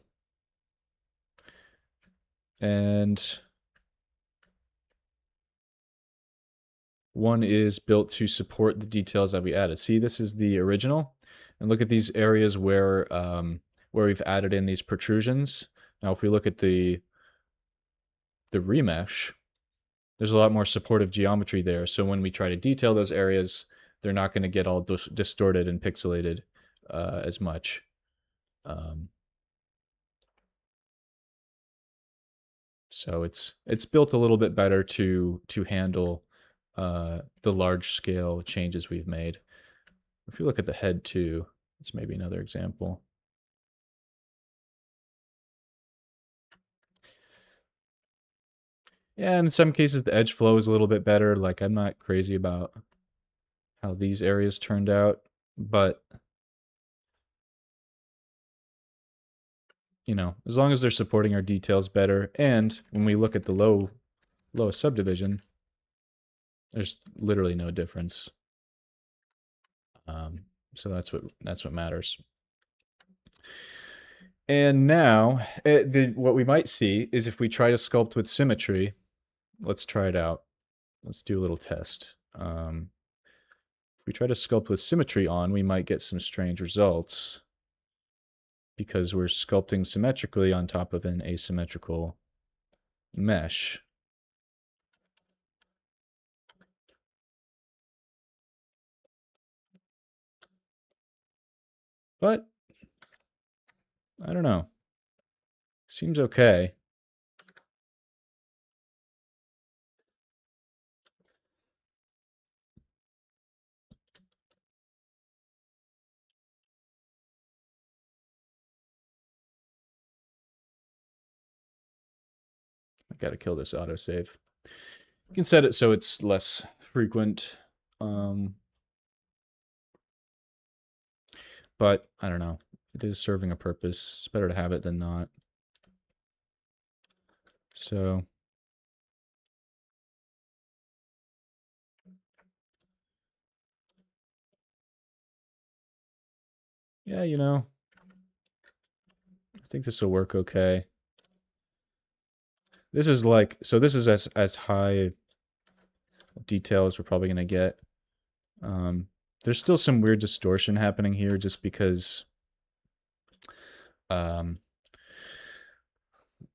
and one is built to support the details that we added. See, this is the original, and look at these areas where we've added in these protrusions. Now, if we look at the remesh, there's a lot more supportive geometry there. So when we try to detail those areas, they're not going to get all distorted and pixelated as much. So it's built a little bit better to handle the large scale changes we've made. If you look at the head too, it's maybe another example. Yeah, in some cases the edge flow is a little bit better. Like I'm not crazy about how these areas turned out, but you know, as long as they're supporting our details better, and when we look at the lowest subdivision, there's literally no difference. So that's what matters. And now, what we might see is if we try to sculpt with symmetry, let's try it out. Let's do a little test. If we try to sculpt with symmetry on, we might get some strange results because we're sculpting symmetrically on top of an asymmetrical mesh. But I don't know. Seems okay. I gotta kill this autosave. You can set it so it's less frequent. But I don't know. It is serving a purpose. It's better to have it than not. So yeah, you know, I think this will work okay. This is like, so this is as high detail as we're probably gonna get. There's still some weird distortion happening here just because, um,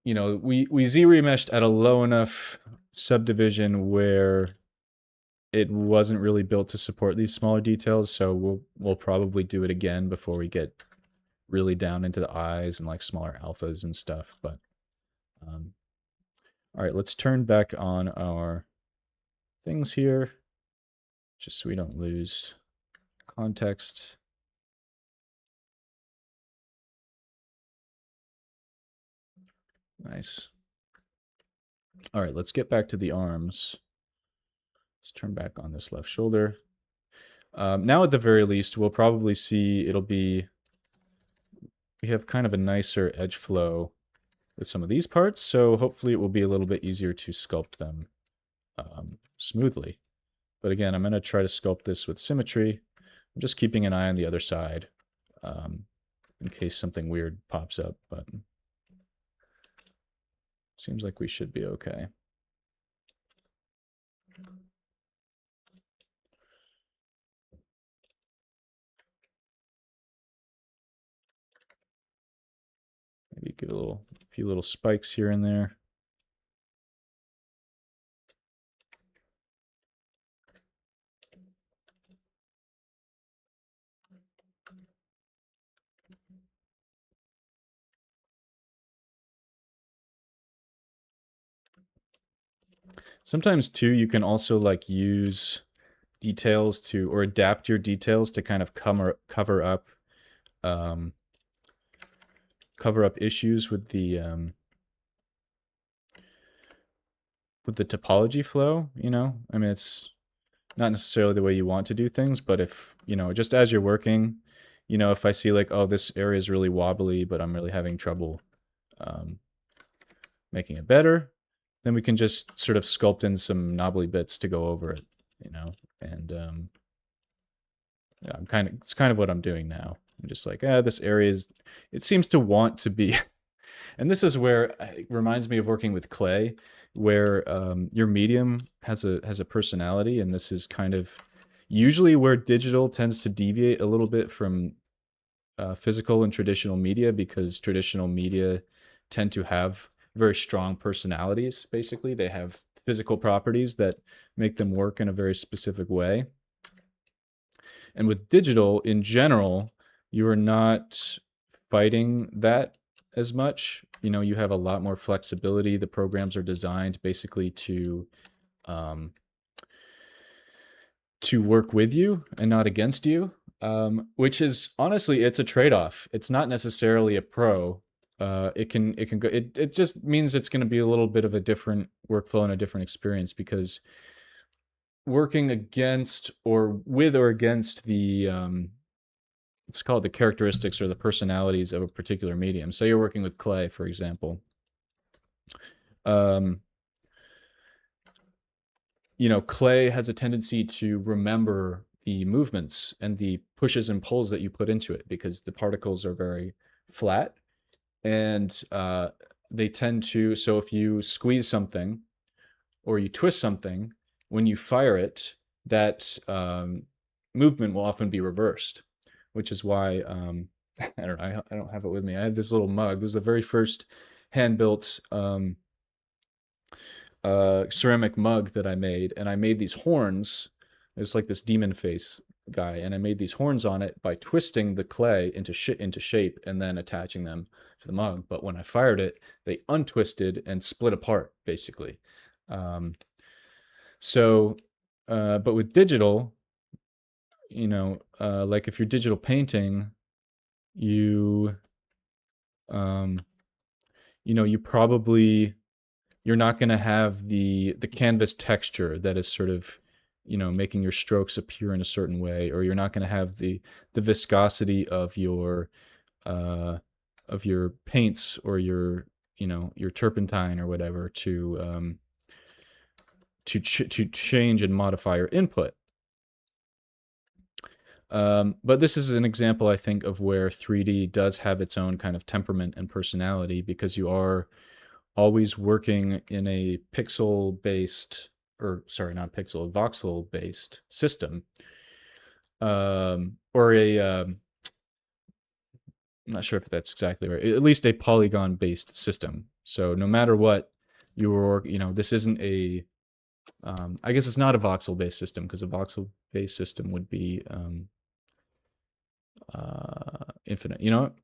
you know, we Z-remeshed at a low enough subdivision where it wasn't really built to support these smaller details, so we'll probably do it again before we get really down into the eyes and like smaller alphas and stuff. But all right, let's turn back on our things here, just so we don't lose context. Nice. All right, let's get back to the arms. Let's turn back on this left shoulder. Now at the very least, we'll probably see we have kind of a nicer edge flow with some of these parts, so hopefully it will be a little bit easier to sculpt them smoothly. But again, I'm going to try to sculpt this with symmetry. I'm just keeping an eye on the other side in case something weird pops up, but seems like we should be okay. Maybe give a few little spikes here and there. Sometimes too, you can also like use details to, or adapt your details to kind of cover up issues with the topology flow, you know? I mean, it's not necessarily the way you want to do things, but if, you know, just as you're working, you know, if I see like, oh, this area is really wobbly, but I'm really having trouble making it better, then we can just sort of sculpt in some knobbly bits to go over it, you know? And yeah, it's kind of what I'm doing now. I'm just like, this area it seems to want to be, and this is where it reminds me of working with clay, where your medium has a personality, and this is kind of usually where digital tends to deviate a little bit from physical and traditional media, because traditional media tend to have very strong personalities. Basically, they have physical properties that make them work in a very specific way. And with digital in general, you are not fighting that as much. You know, you have a lot more flexibility. The programs are designed basically to work with you and not against you, which is honestly, it's a trade-off. It's not necessarily a pro. It can go. It just means it's going to be a little bit of a different workflow and a different experience, because working against or with or against the let's call it the characteristics or the personalities of a particular medium. Say you're working with clay, for example. You know, clay has a tendency to remember the movements and the pushes and pulls that you put into it, because the particles are very flat, and they tend to, so if you squeeze something or you twist something, when you fire it, that movement will often be reversed, which is why I don't know, I don't have it with me. I have this little mug. It was the very first hand-built ceramic mug that I made, and I made these horns. It's like this demon face guy, and I made these horns on it by twisting the clay into shape and then attaching them to the mug. But when I fired it, they untwisted and split apart, basically. But with digital, you know, like if you're digital painting, you know, you're not going to have the canvas texture that is sort of, you know, making your strokes appear in a certain way, or you're not going to have the viscosity of your paints or your, you know, your turpentine or whatever to change and modify your input. But this is an example, I think, of where 3D does have its own kind of temperament and personality, because you are always working in a pixel-based, or sorry, not pixel, voxel-based system. or a I'm not sure if that's exactly right. At least a polygon based system. So no matter what this isn't a I guess it's not a voxel based system because a voxel based system would be infinite. You know what?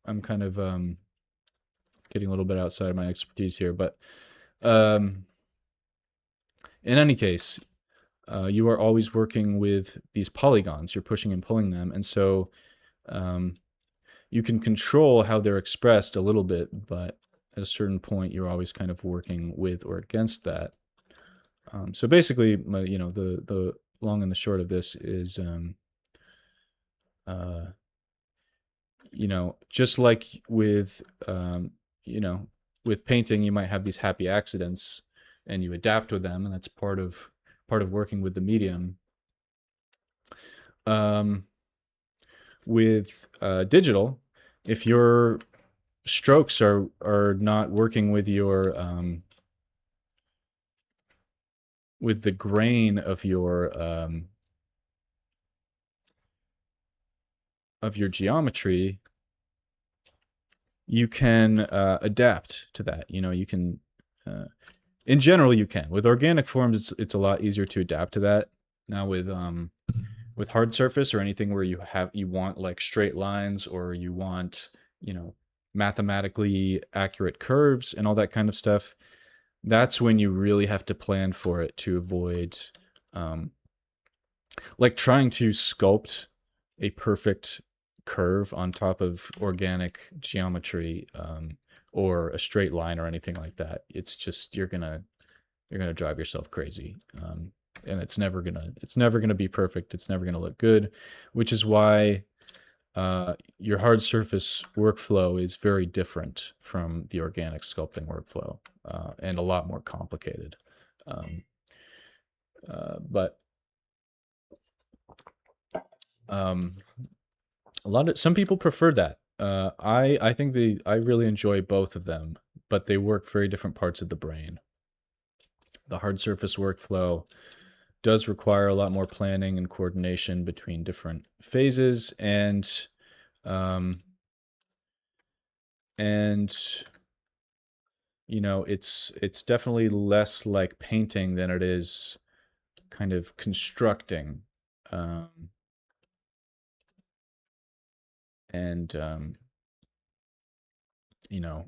I'm kind of getting a little bit outside of my expertise here, but um, in any case, you are always working with these polygons. You're pushing and pulling them, and so um, you can control how they're expressed a little bit, but at a certain point, you're always kind of working with or against that. So basically, the long and the short of this is, uh, just like with, with painting, you might have these happy accidents, and you adapt with them, and that's part of working with the medium. Um, with digital, if your strokes are not working with your with the grain of your geometry, you can adapt to that. You can, in general, you can. With organic forms, it's a lot easier to adapt to that. Now with hard surface or anything where you want like straight lines, or you want mathematically accurate curves and all that kind of stuff, that's when you really have to plan for it to avoid like trying to sculpt a perfect curve on top of organic geometry, or a straight line or anything like that. It's just you're gonna drive yourself crazy, and it's never gonna be perfect. It's never gonna look good, which is why your hard surface workflow is very different from the organic sculpting workflow, and a lot more complicated. But um, some people prefer that. I think I really enjoy both of them, but they work very different parts of the brain. The hard surface workflow does require a lot more planning and coordination between different phases, um, and it's definitely less like painting than it is kind of constructing, um, and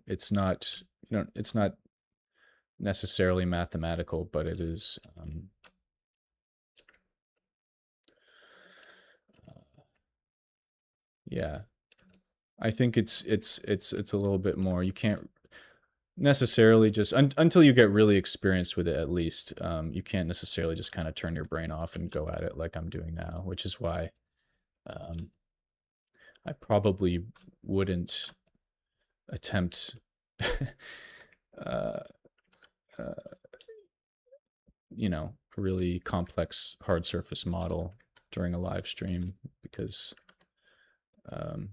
it's not necessarily mathematical, but it is. Yeah, I think it's a little bit more. You can't necessarily just until you get really experienced with it. At least you can't necessarily just kind of turn your brain off and go at it like I'm doing now, which is why um, I probably wouldn't attempt. uh, uh, a really complex hard surface model during a live stream, because um,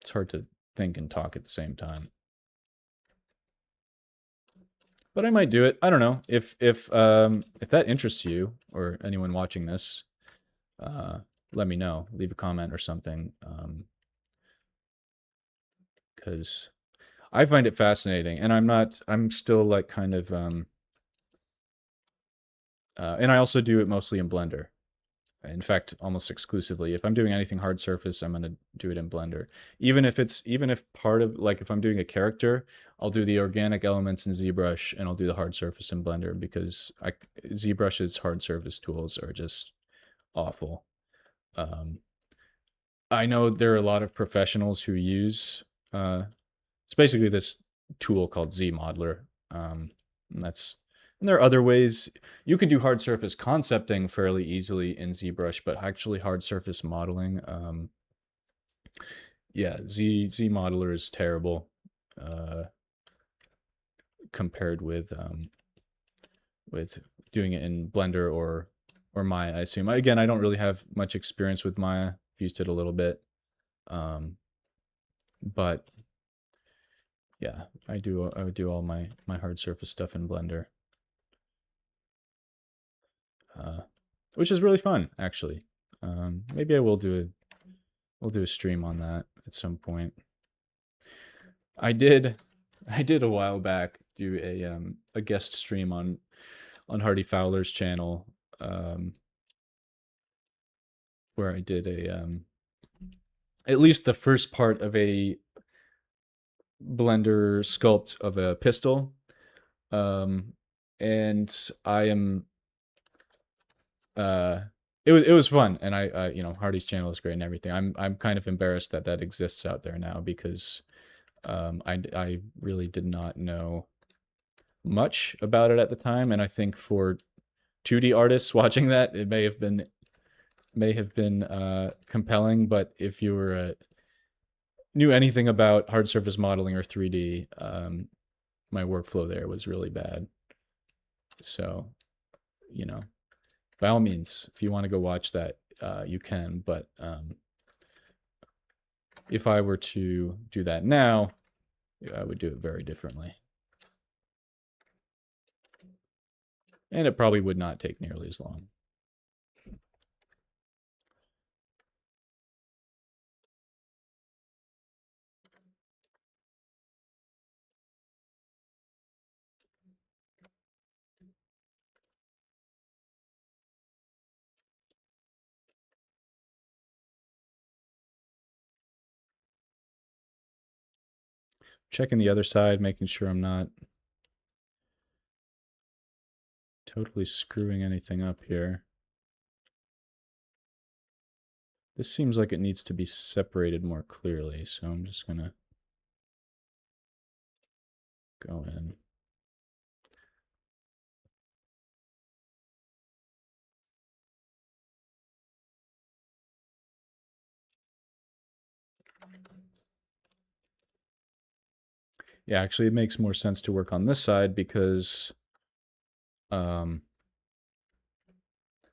it's hard to think and talk at the same time. But I might do it. I don't know if that interests you or anyone watching this. Let me know. Leave a comment or something, because I find it fascinating, and I'm still like kind of and I also do it mostly in Blender. In fact, almost exclusively. If I'm doing anything hard surface, I'm gonna do it in Blender. Even if part of, like, if I'm doing a character, I'll do the organic elements in Zbrush, and I'll do the hard surface in Blender, because Zbrush's hard surface tools are just awful. Um, I know there are a lot of professionals who use it's basically this tool called ZModeler. And that's and there are other ways you can do hard surface concepting fairly easily in ZBrush, but actually hard surface modeling, yeah, ZModeler is terrible uh, compared with doing it in Blender or Maya. I assume. Again, I don't really have much experience with Maya. I've used it a little bit, but yeah, I would do all my hard surface stuff in Blender. which is really fun, actually. Maybe I will do we'll do a stream on that at some point. I did a while back do a guest stream on Hardy Fowler's channel, where I did at least the first part of a Blender sculpt of a pistol, and I am it was fun, and I you know, Hardy's channel is great and everything. I'm kind of embarrassed that that exists out there now, because I really did not know much about it at the time, and I think for 2D artists watching that, it may have been compelling, but if you were knew anything about hard surface modeling or 3D, my workflow there was really bad. So, you know, by all means, if you want to go watch that, you can. But if I were to do that now, I would do it very differently. And it probably would not take nearly as long. Checking the other side, making sure I'm not totally screwing anything up here. This seems like it needs to be separated more clearly, so I'm just gonna go in. Yeah, actually it makes more sense to work on this side, because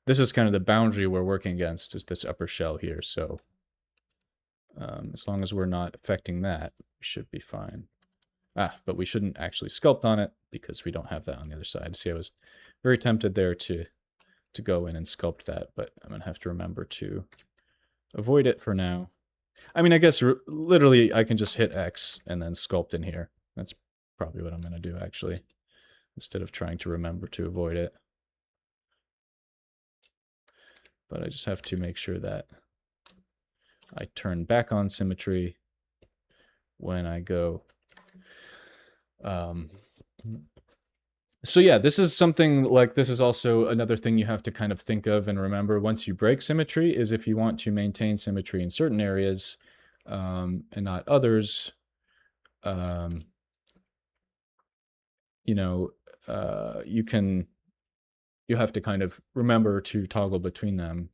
this is kind of the boundary we're working against, is this upper shell here. So as long as we're not affecting that, we should be fine. But we shouldn't actually sculpt on it, because we don't have that on the other side. See, I was very tempted there to go in and sculpt that, but I'm gonna have to remember to avoid it for now. I mean, I guess literally I can just hit X and then sculpt in here. That's probably what I'm gonna do, actually, instead of trying to remember to avoid it. But I just have to make sure that I turn back on symmetry when I go. So yeah, this is something like, this is also another thing you have to kind of think of and remember once you break symmetry, is if you want to maintain symmetry in certain areas and not others, you know, you have to kind of remember to toggle between them.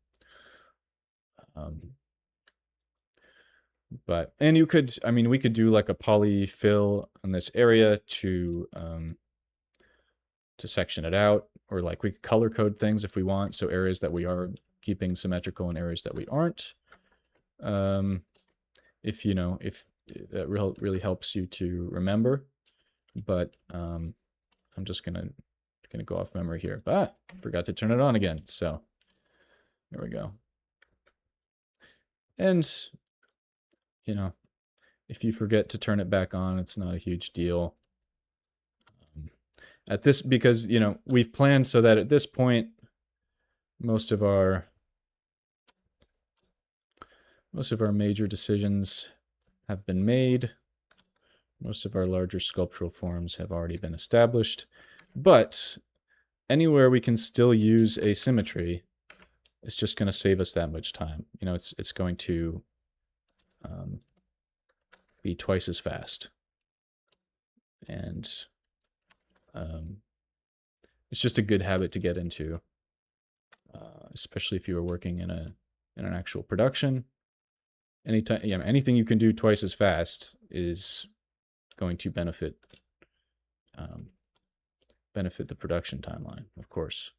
And you could, I mean, we could do like a polyfill on this area to section it out, or like we could color code things if we want, so areas that we are keeping symmetrical and areas that we aren't. If you know, if that really helps you to remember. But I'm just gonna go off memory here. But forgot to turn it on again, so there we go. And you know, if you forget to turn it back on, it's not a huge deal. At this, because you know, we've planned so that at this point, most of our major decisions have been made. Most of our larger sculptural forms have already been established, but anywhere we can still use asymmetry, it's just going to save us that much time. You know, it's going to be twice as fast, and it's just a good habit to get into, especially if you are working in an actual production. Anytime, yeah, anything you can do twice as fast is going to benefit the production timeline, of course.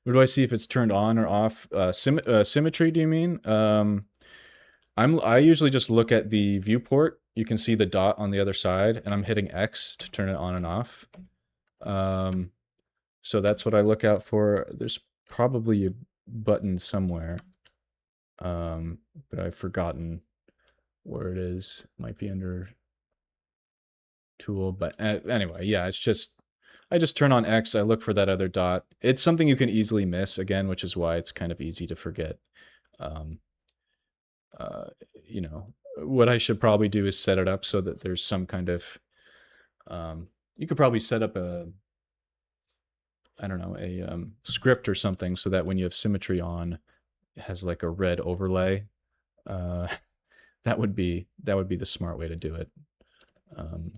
Where do I see if it's turned on or off? Symmetry, do you mean? I usually just look at the viewport. You can see the dot on the other side, and I'm hitting X to turn it on and off. So that's what I look out for. There's probably a button somewhere, but I've forgotten where it is. Might be under tool, but anyway, yeah, it's just I just turn on X, I look for that other dot. It's something you can easily miss again, which is why it's kind of easy to forget. Um, uh, you know, what I should probably do is set it up so that there's some kind of you could probably set up a I don't know, a script or something so that when you have symmetry on, it has like a red overlay. Uh, that would be the smart way to do it. Um,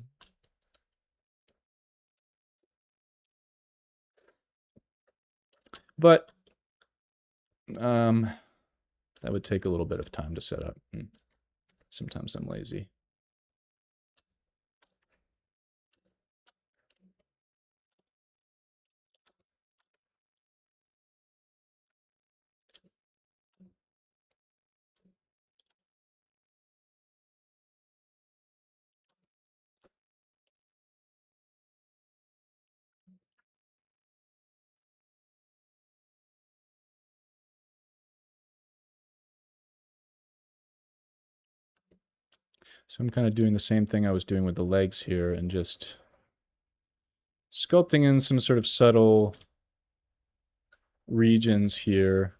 but that would take a little bit of time to set up. Sometimes I'm lazy. So I'm kind of doing the same thing I was doing with the legs here and just sculpting in some sort of subtle regions here.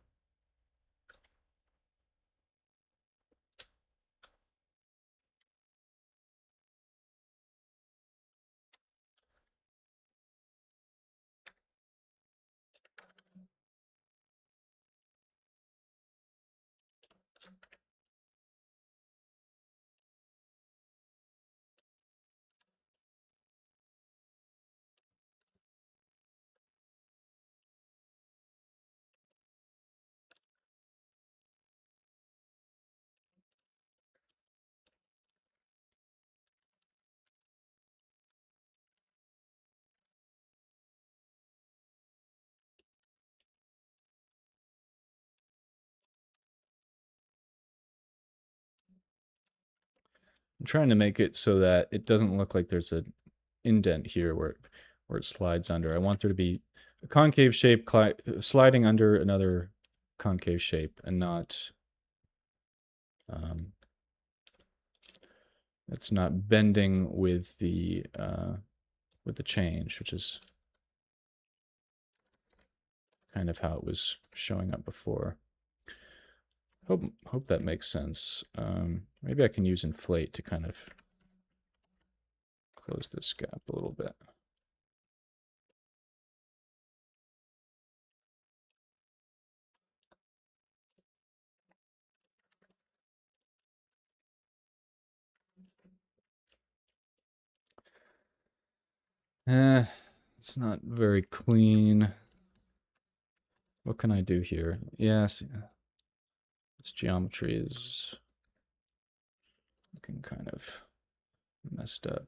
I'm trying to make it so that it doesn't look like there's an indent here where it slides under. I want there to be a concave shape sliding under another concave shape and not it's not bending with the change, which is kind of how it was showing up before. Hope that makes sense. Maybe I can use inflate to kind of close this gap a little bit. It's not very clean. What can I do here? Yes, this geometry is looking kind of messed up.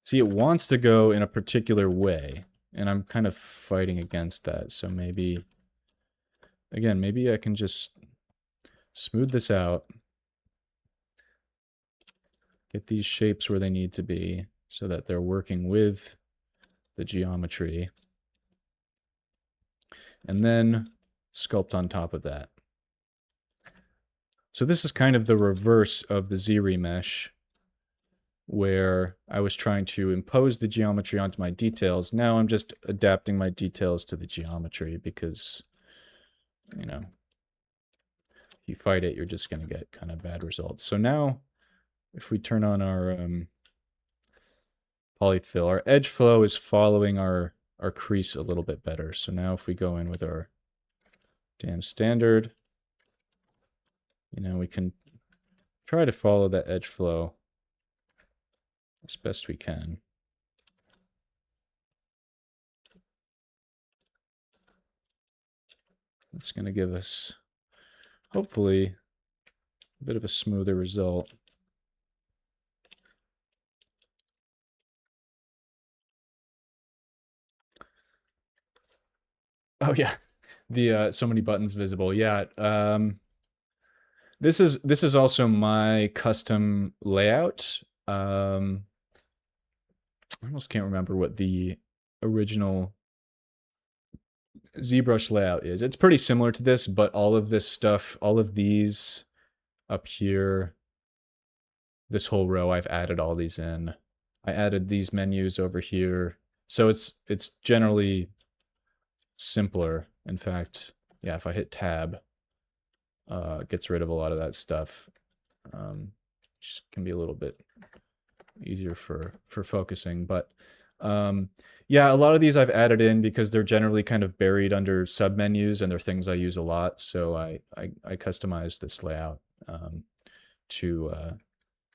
See, it wants to go in a particular way, and I'm kind of fighting against that. So maybe, again, maybe I can just smooth this out, get these shapes where they need to be so that they're working with the geometry, and then sculpt on top of that. So this is kind of the reverse of the Z-remesh, where I was trying to impose the geometry onto my details. Now I'm just adapting my details to the geometry because, you know, if you fight it, you're just going to get kind of bad results. So now, if we turn on our polyfill, our edge flow is following our crease a little bit better. So now if we go in with our damn standard, you know, we can try to follow that edge flow as best we can. It's going to give us, hopefully, a bit of a smoother result. Oh yeah, the so many buttons visible. Yeah, this is also my custom layout. I almost can't remember what the original ZBrush layout is. It's pretty similar to this, but all of this stuff, all of these up here, this whole row, I've added all these in. I added these menus over here. So it's generally simpler. In fact, yeah, if I hit tab, it gets rid of a lot of that stuff. Which can be a little bit easier for focusing, but yeah, a lot of these I've added in because they're generally kind of buried under submenus and they're things I use a lot. So I customized this layout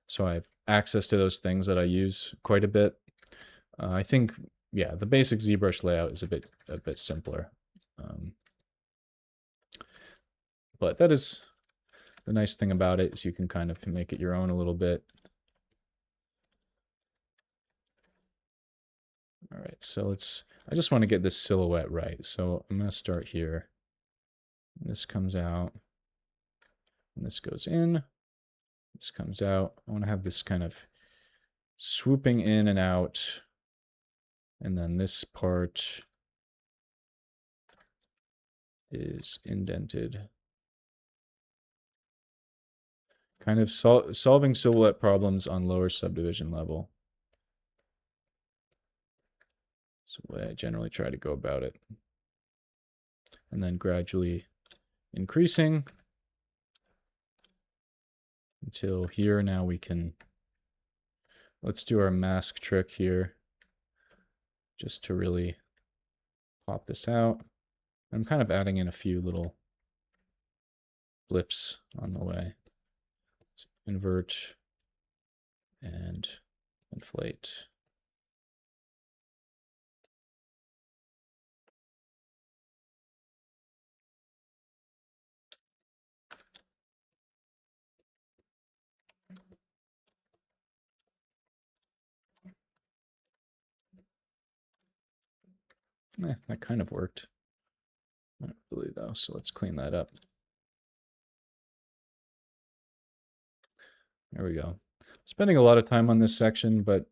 so I have access to those things that I use quite a bit. I think, yeah, the basic ZBrush layout is a bit simpler. But that is the nice thing about it, is you can kind of make it your own a little bit. All right, so I just want to get this silhouette right. So I'm going to start here. This comes out, and this goes in. This comes out. I want to have this kind of swooping in and out. And then this part is indented. Kind of solving silhouette problems on lower subdivision level. That's the way I generally try to go about it. And then gradually increasing until here. Now we can, let's do our mask trick here just to really pop this out. I'm kind of adding in a few little blips on the way. Let's invert and inflate. That kind of worked. Not really though, so let's clean that up. There we go. Spending a lot of time on this section, but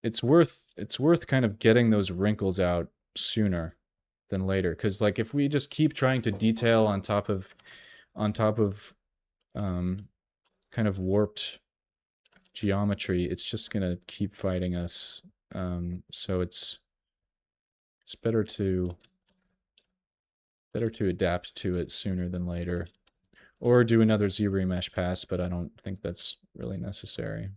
it's worth kind of getting those wrinkles out sooner than later, because like if we just keep trying to detail on top of kind of warped geometry, it's just gonna keep fighting us. So it's better to adapt to it sooner than later, or do another ZRemesh pass, but I don't think that's really necessary.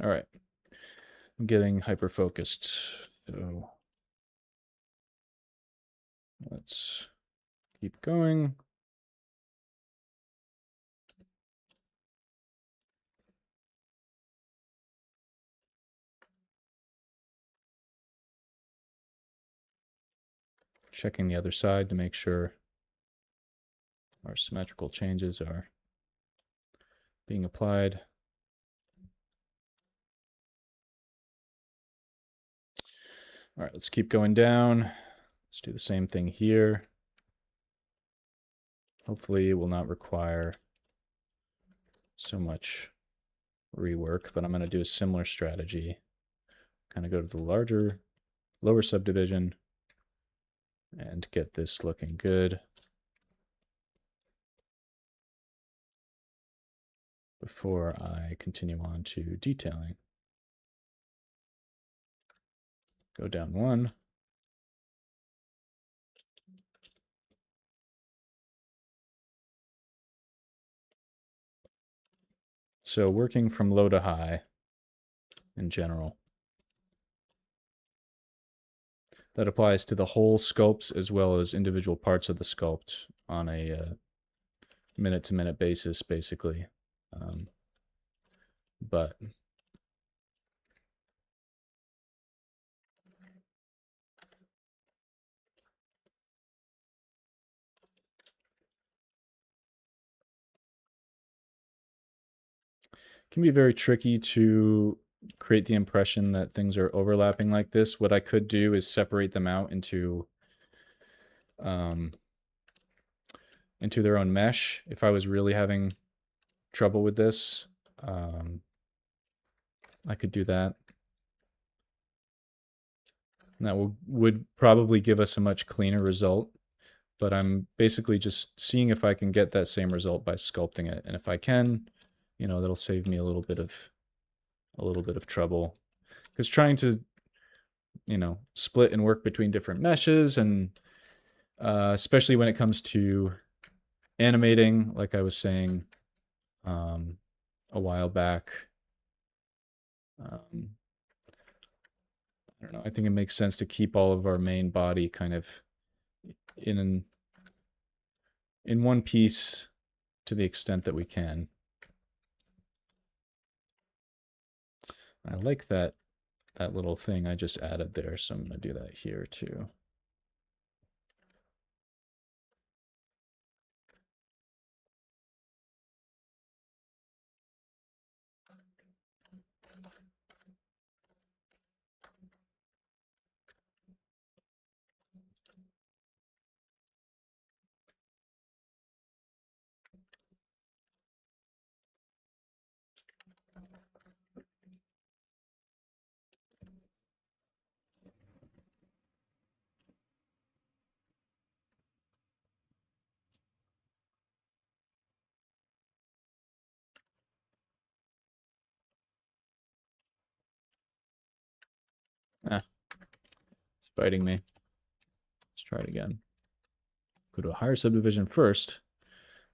All right, I'm getting hyper focused, so let's keep going. Checking the other side to make sure our symmetrical changes are being applied. All right, let's keep going down. Let's do the same thing here. Hopefully it will not require so much rework, but I'm going to do a similar strategy. Kind of go to the lower subdivision and get this looking good before I continue on to detailing. Go down one. So working from low to high in general. That applies to the whole sculpts as well as individual parts of the sculpt on a minute-to-minute basis, basically. But can be very tricky to create the impression that things are overlapping like this. What I could do is separate them out into their own mesh if I was really having trouble with this. I could do that. And that would probably give us a much cleaner result, but I'm basically just seeing if I can get that same result by sculpting it. And if I can, you know, that'll save me a little bit of trouble. Because trying to, you know, split and work between different meshes, and especially when it comes to animating, like I was saying a while back, I don't know, I think it makes sense to keep all of our main body kind of in one piece to the extent that we can. I like that little thing I just added there, so I'm going to do that here too. Ah, it's fighting me. Let's try it again. Go to a higher subdivision first,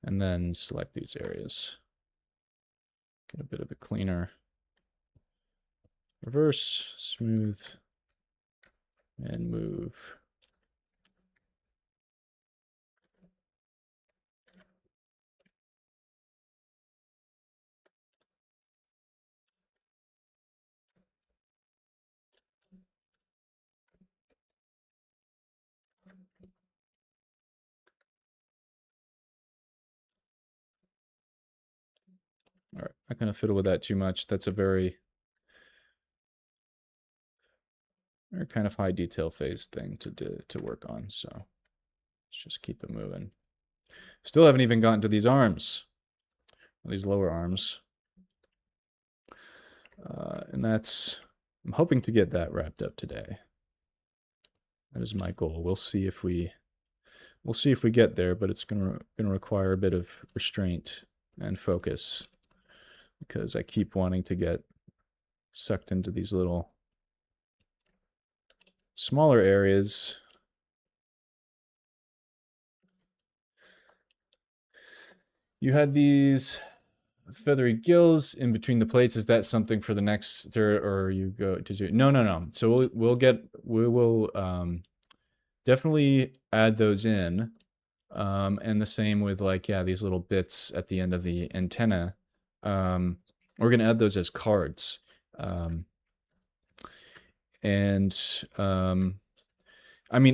and then select these areas. Get a bit of a cleaner reverse, smooth, and move. All right, not going to fiddle with that too much. That's a very kind of high detail phase thing to work on. So let's just keep it moving. Still haven't even gotten to these arms, these lower arms. And I'm hoping to get that wrapped up today. That is my goal. We'll see if we get there, but it's gonna require a bit of restraint and focus, because I keep wanting to get sucked into these little smaller areas. You had these feathery gills in between the plates. Is that something for the next third, or you go to do? No. So we will definitely add those in. And the same with, like, yeah, these little bits at the end of the antenna. We're going to add those as cards. I mean,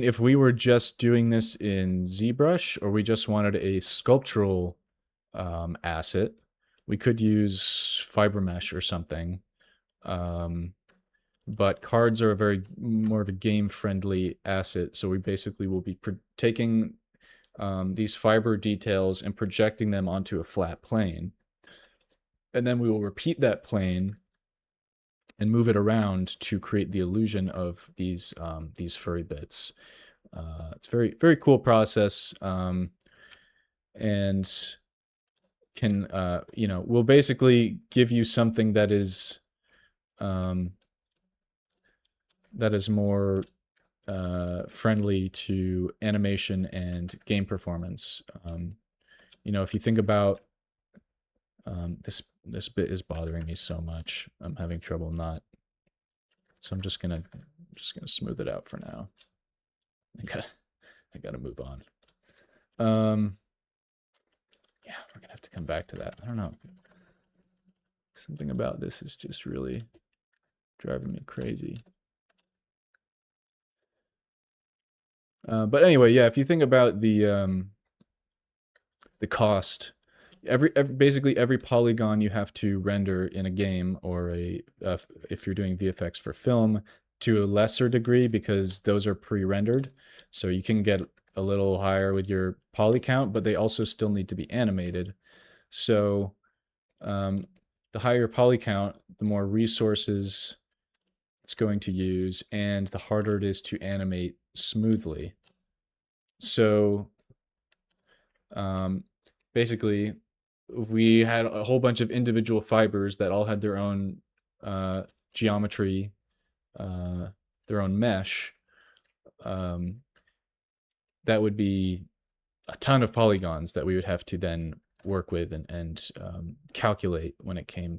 if we were just doing this in ZBrush, or we just wanted a sculptural asset, we could use fiber mesh or something. But cards are more of a game-friendly asset, so we basically will be taking these fiber details and projecting them onto a flat plane. And then we will repeat that plane and move it around to create the illusion of these furry bits. It's a very, very cool process, and can, you know, will basically give you something that is more friendly to animation and game performance. You know, if you think about this bit is bothering me so much. I'm having trouble not. So I'm just gonna smooth it out for now. I gotta move on. Yeah, we're gonna have to come back to that. I don't know. Something about this is just really driving me crazy. But anyway, yeah, if you think about the cost basically every polygon you have to render in a game or if you're doing VFX for film to a lesser degree because those are pre-rendered. So you can get a little higher with your poly count, but they also still need to be animated. So the higher your poly count, the more resources it's going to use, and the harder it is to animate smoothly. So basically, we had a whole bunch of individual fibers that all had their own geometry, their own mesh. That would be a ton of polygons that we would have to then work with and calculate when it came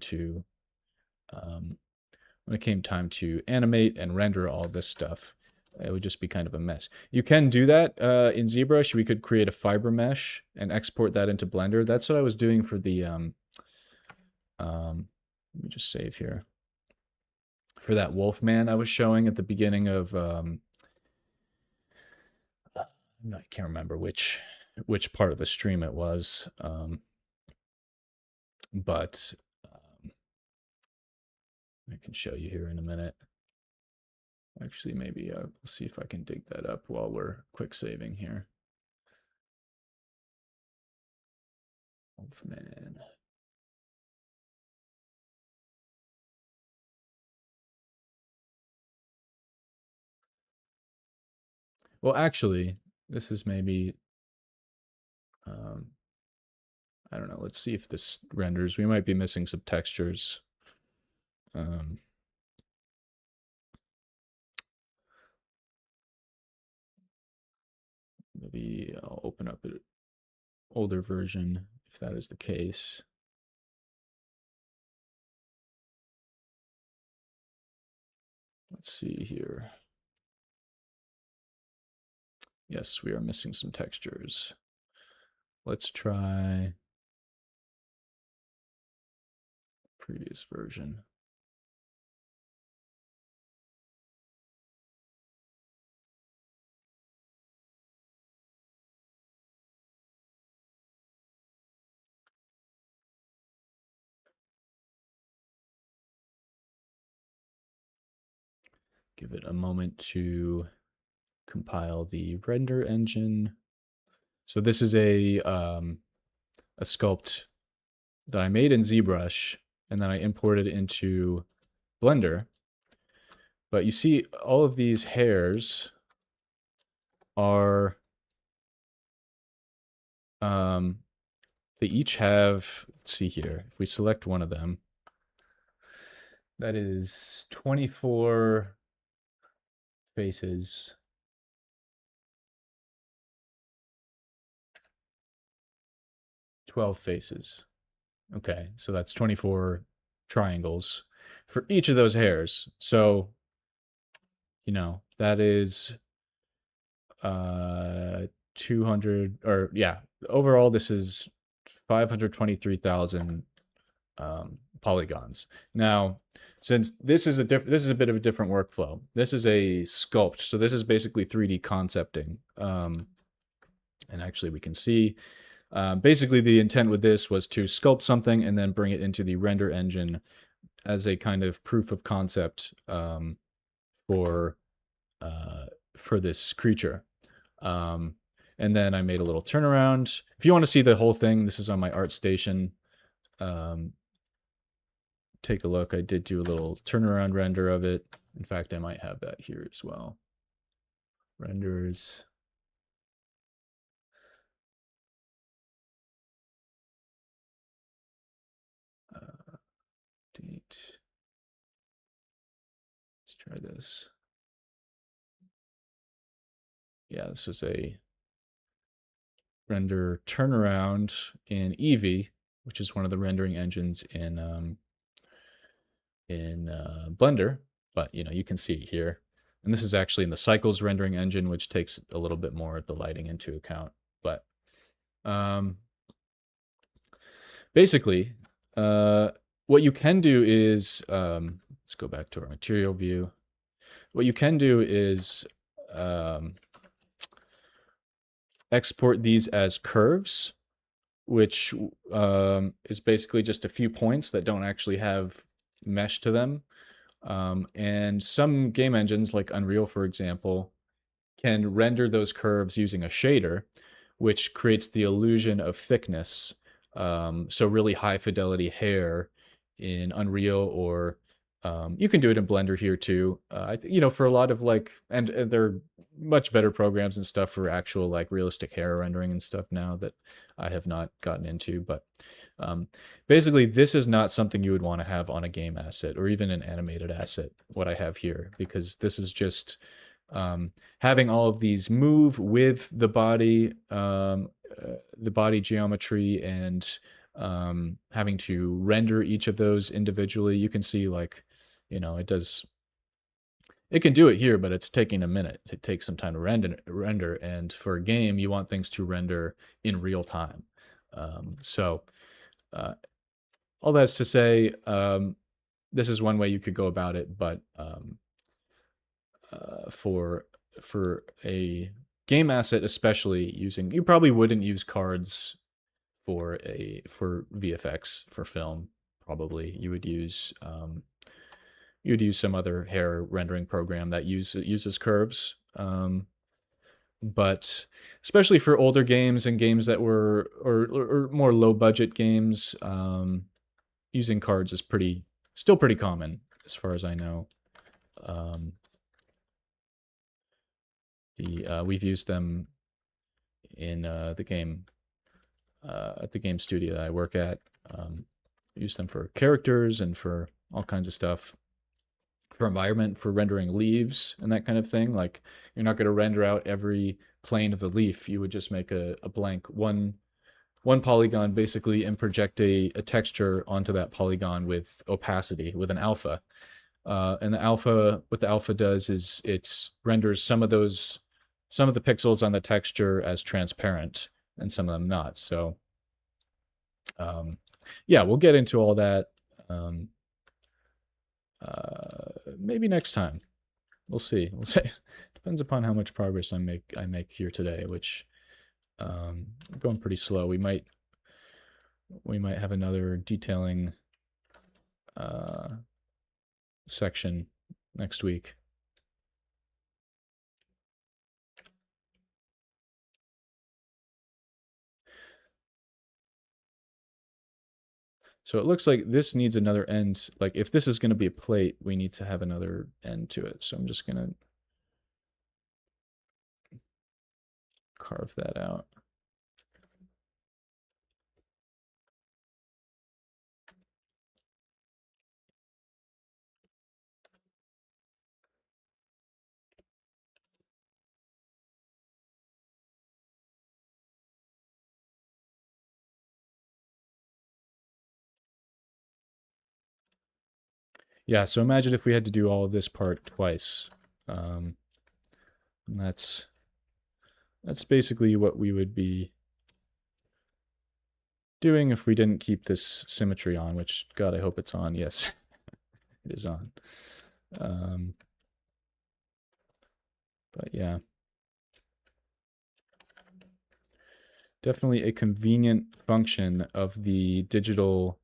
time to animate and render all this stuff. It would just be kind of a mess. You can do that in ZBrush. We could create a fiber mesh and export that into Blender. That's what I was doing for the, let me just save here. For that Wolfman I was showing at the beginning of, I can't remember which part of the stream it was, but I can show you here in a minute. Actually, maybe I'll see if I can dig that up while we're quick saving here. Wolfman. Well, actually, this is maybe, I don't know. Let's see if this renders. We might be missing some textures. Maybe I'll open up an older version if that is the case. Let's see here. Yes, we are missing some textures. Let's try previous version. Give it a moment to compile the render engine. So this is a sculpt that I made in ZBrush, and then I imported into Blender. But you see all of these hairs are, they each have, let's see here, if we select one of them, that is 24 faces. Faces. Okay, so that's 24 triangles for each of those hairs. So, you know, that is 200, or yeah, overall this is 523,000 polygons. Now, since this is a bit of a different workflow. This is a sculpt, so this is basically 3D concepting. And actually we can see basically the intent with this was to sculpt something and then bring it into the render engine as a kind of proof of concept for this creature. And then I made a little turnaround. If you want to see the whole thing, this is on my ArtStation. Take a look. I did do a little turnaround render of it. In fact, I might have that here as well. Renders. Date. Let's try this. Yeah, this was a render turnaround in Eevee, which is one of the rendering engines in Blender. But you know, you can see it here. And this is actually in the Cycles rendering engine, which takes a little bit more of the lighting into account. But basically, what you can do is, let's go back to our material view. What you can do is export these as curves. which is basically just a few points that don't actually have mesh to them. And some game engines, like Unreal, for example, can render those curves using a shader, which creates the illusion of thickness. So really high fidelity hair in Unreal, or you can do it in Blender here too. For a lot of like, and there are much better programs and stuff for actual like realistic hair rendering and stuff now that I have not gotten into. But um, basically, this is not something you would want to have on a game asset or even an animated asset, what I have here, because this is just having all of these move with the body geometry, and having to render each of those individually. You can see like, it can do it here, but it's taking a minute. It takes some time to render, and for a game, you want things to render in real time. So all that's to say, this is one way you could go about it, but for a game asset, especially you probably wouldn't use cards for VFX for film. Probably you would use some other hair rendering program that uses curves. But especially for older games and games that were or more low budget games, using cards is still pretty common as far as I know. We've used them in the game at the game studio that I work at. Use them for characters and for all kinds of stuff. For environment, for rendering leaves and that kind of thing. Like, you're not going to render out every plane of the leaf. You would just make a blank one polygon basically, and project a texture onto that polygon with opacity, with an alpha. And what the alpha does is it renders some of the pixels on the texture as transparent and some of them not. So yeah, we'll get into all that maybe next time. We'll see. Depends upon how much progress I make here today, which going pretty slow. We might have another detailing section next week. So it looks like this needs another end. Like, if this is going to be a plate, we need to have another end to it. So I'm just going to carve that out. Yeah, so imagine if we had to do all of this part twice. That's basically what we would be doing if we didn't keep this symmetry on, which, God, I hope it's on. Yes, it is on. But yeah. Definitely a convenient function of the digital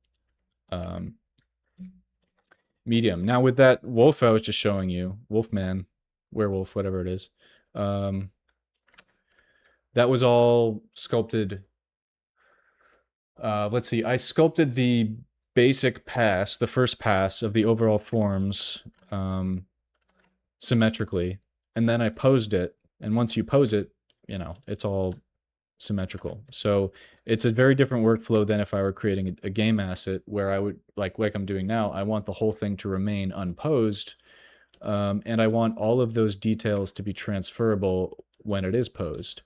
medium. Now, with that wolf I was just showing you, Wolfman, werewolf, whatever it is, that was all sculpted. Let's see, I sculpted the basic pass, the first pass of the overall forms symmetrically, and then I posed it. And once you pose it, it's all symmetrical. So it's a very different workflow than if I were creating a game asset, where I would, like I'm doing now, I want the whole thing to remain unposed, and I want all of those details to be transferable when it is posed.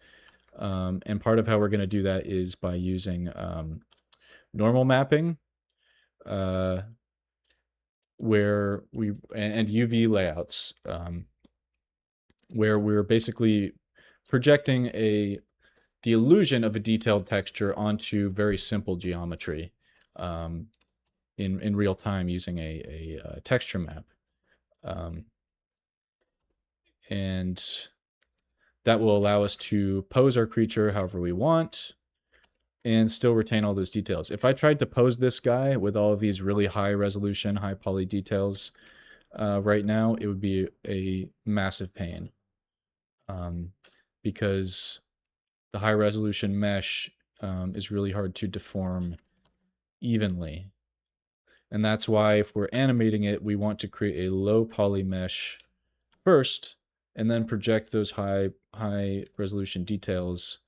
And part of how we're going to do that is by using normal mapping, where and UV layouts, where we're basically projecting the illusion of a detailed texture onto very simple geometry in real time using a texture map. And that will allow us to pose our creature however we want. and still retain all those details. If I tried to pose this guy with all of these really high resolution, high poly details right now, it would be a massive pain because the high resolution mesh is really hard to deform evenly. And that's why if we're animating it, we want to create a low poly mesh first, and then project those high resolution details.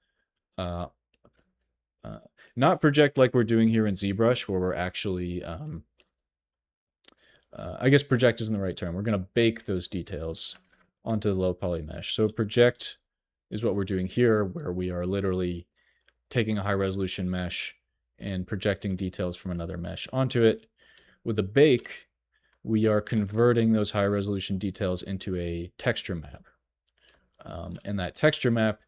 Not project like we're doing here in ZBrush, where we're actually, I guess project isn't the right term. We're going to bake those details onto the low poly mesh. So project is what we're doing here, where we are literally taking a high resolution mesh and projecting details from another mesh onto it. With a bake, we are converting those high resolution details into a texture map. And that texture map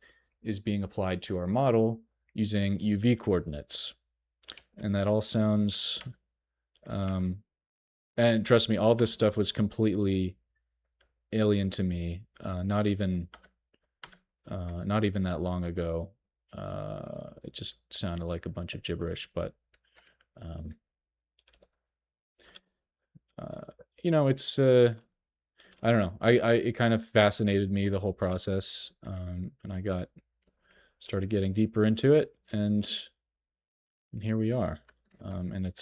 is being applied to our model using UV coordinates. And that all sounds, and trust me, all this stuff was completely alien to me, not even that long ago. It just sounded like a bunch of gibberish, but you know, it's I don't know. It kind of fascinated me, the whole process, and I started getting deeper into it, and here we are. And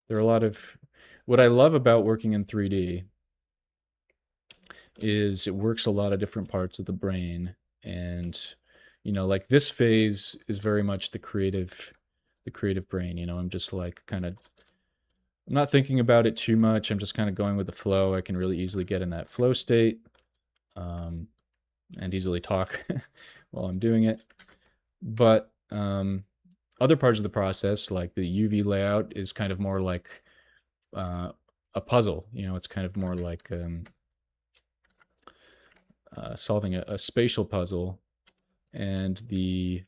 there are a lot of, what I love about working in 3D is it works a lot of different parts of the brain, and you know, like this phase is very much the creative brain. You know, I'm just like I'm not thinking about it too much. I'm just kind of going with the flow. I can really easily get in that flow state, and easily talk while I'm doing it. But other parts of the process, like the UV layout, is kind of more like a puzzle. You know, it's kind of more like solving a spatial puzzle, and the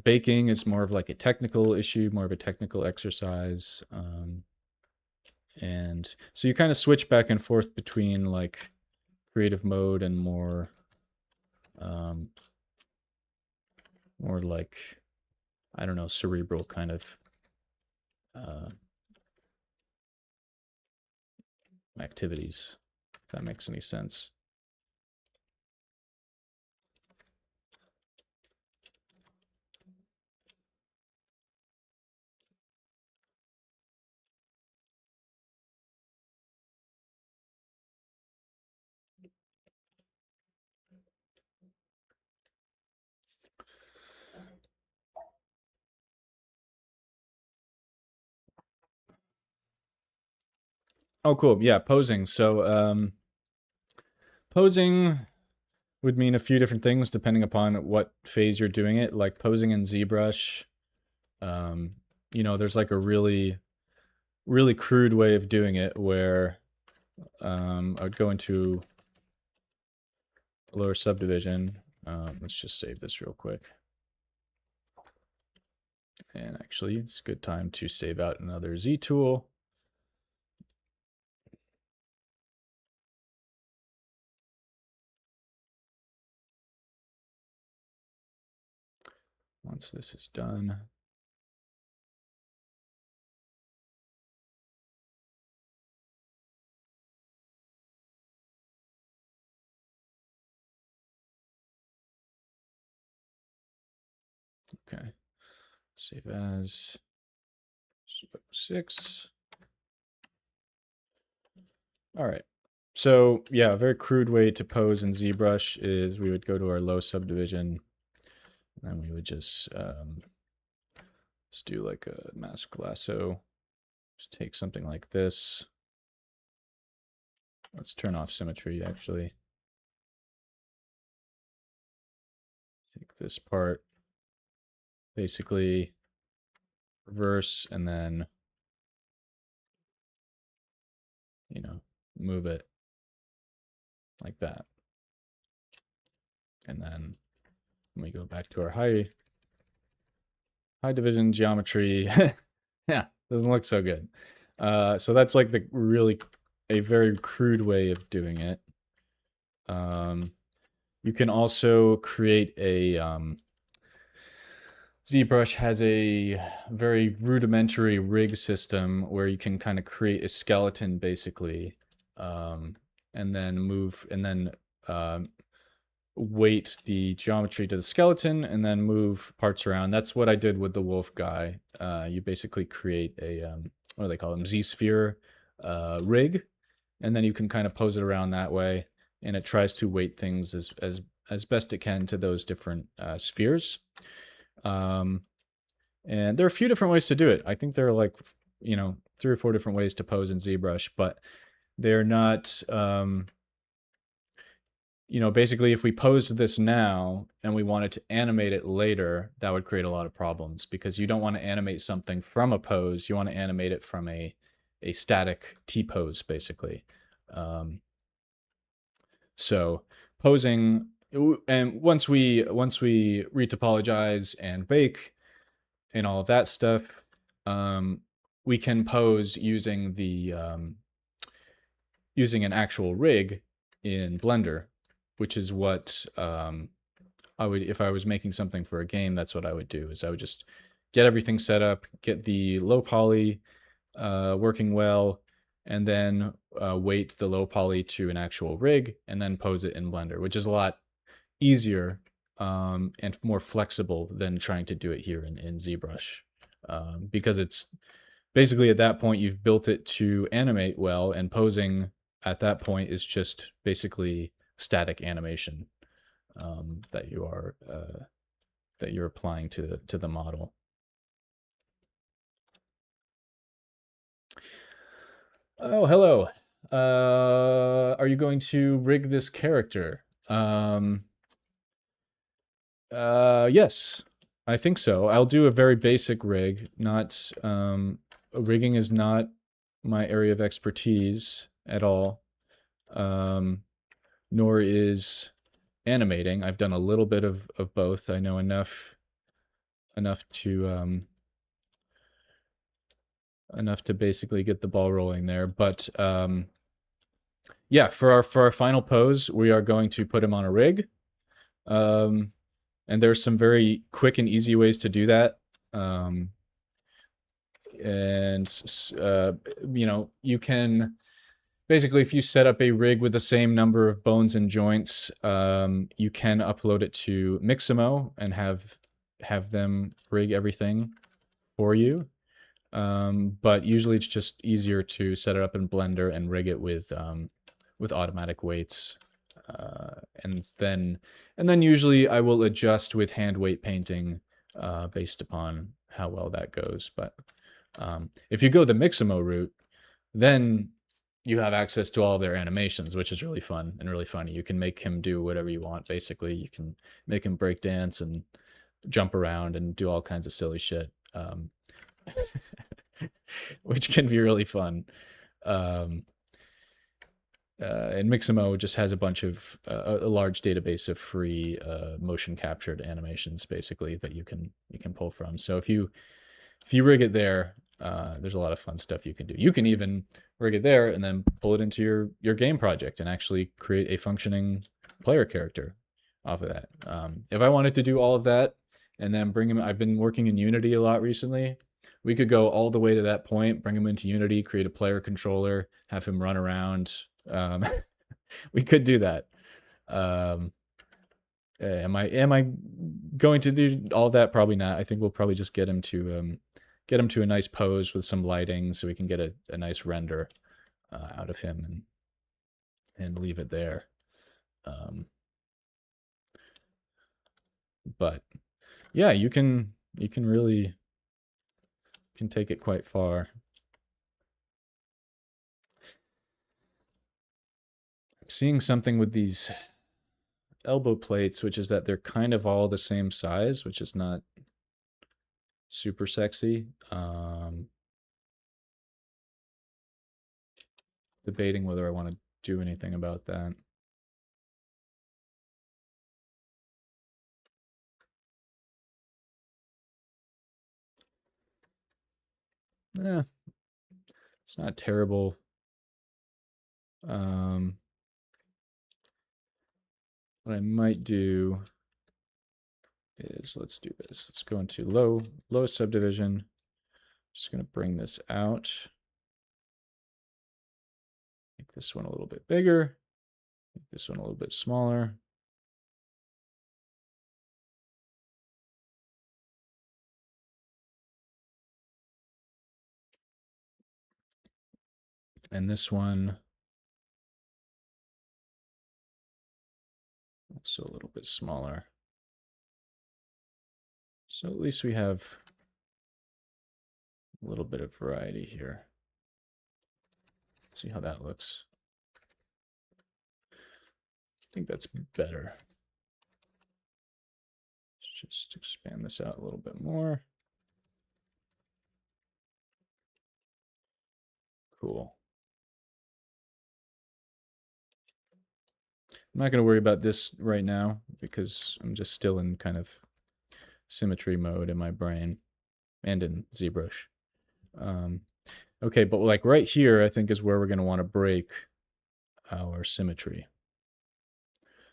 baking is more of like a technical issue, more of a technical exercise. And so you kind of switch back and forth between like creative mode and more like, I don't know, cerebral kind of activities, if that makes any sense. Oh, cool. Yeah, posing. So posing would mean a few different things depending upon what phase you're doing it. Like posing in ZBrush, you know, there's like a really crude way of doing it where I would go into a lower subdivision. Let's just save this real quick. And actually, it's a good time to save out another Z tool. Once this is done, okay, save as 6. All right. So yeah, a very crude way to pose in ZBrush is we would go to our low subdivision, and then we would just let's do like a mask lasso. Just take something like this. Let's turn off symmetry, actually. Take this part, basically reverse, and then, you know, move it like that. And then when we go back to our high division geometry, yeah, doesn't look so good. So that's like a very crude way of doing it. You can also create a ZBrush has a very rudimentary rig system where you can kind of create a skeleton basically, um, and then um, weight the geometry to the skeleton and then move parts around. That's what I did with the wolf guy. You basically create a, what do they call them? Z-sphere rig, and then you can kind of pose it around that way, and it tries to weight things as best it can to those different spheres. And there are a few different ways to do it. I think there are like, 3 or 4 different ways to pose in ZBrush, but they're not, basically if we posed this now and we wanted to animate it later, that would create a lot of problems because you don't want to animate something from a pose. You want to animate it from a static T-pose, basically. So posing, and once we retopologize and bake and all of that stuff, we can pose using using an actual rig in Blender, which is what I would, if I was making something for a game, that's what I would do, is I would just get everything set up, get the low poly working well, and then weight the low poly to an actual rig and then pose it in Blender, which is a lot easier and more flexible than trying to do it here in ZBrush. Because it's basically at that point you've built it to animate well, and posing at that point is just basically static animation that you're applying to the model. Oh, hello. Are you going to rig this character? Yes, I think so. I'll do a very basic rig. Not rigging is not my area of expertise at all. Nor is animating. I've done a little bit of both. I know enough to basically get the ball rolling there. But yeah, for our final pose, we are going to put him on a rig. And there's some very quick and easy ways to do that. You can basically, if you set up a rig with the same number of bones and joints, you can upload it to Mixamo and have them rig everything for you. But usually it's just easier to set it up in Blender and rig it with automatic weights. And then usually I will adjust with hand weight painting based upon how well that goes. But if you go the Mixamo route, then you have access to all of their animations, which is really fun and really funny. You can make him do whatever you want, basically. You can make him break dance and jump around and do all kinds of silly shit, which can be really fun. And Mixamo just has a bunch of a large database of free motion captured animations, basically, that you can pull from. So if you rig it there, there's a lot of fun stuff you can do. You can even rig it there and then pull it into your game project and actually create a functioning player character off of that. If I wanted to do all of that and then bring him, I've been working in Unity a lot recently. We could go all the way to that point, bring him into Unity, create a player controller, have him run around. We could do that. Am I going to do all that? Probably not. I think we'll probably just get him to a nice pose with some lighting so we can get a nice render out of him and leave it there. But yeah, you can really take it quite far. I'm seeing something with these elbow plates, which is that they're kind of all the same size, which is not super sexy. Debating whether I want to do anything about that. Yeah, it's not terrible. What I might do is, let's do this. Let's go into low subdivision. Just going to bring this out. Make this one a little bit bigger. Make this one a little bit smaller. And this one also a little bit smaller. So at least we have a little bit of variety here. Let's see how that looks. I think that's better. Let's just expand this out a little bit more. Cool. I'm not going to worry about this right now because I'm just still in kind of symmetry mode in my brain and in ZBrush. Okay, but like right here, I think is where we're going to want to break our symmetry.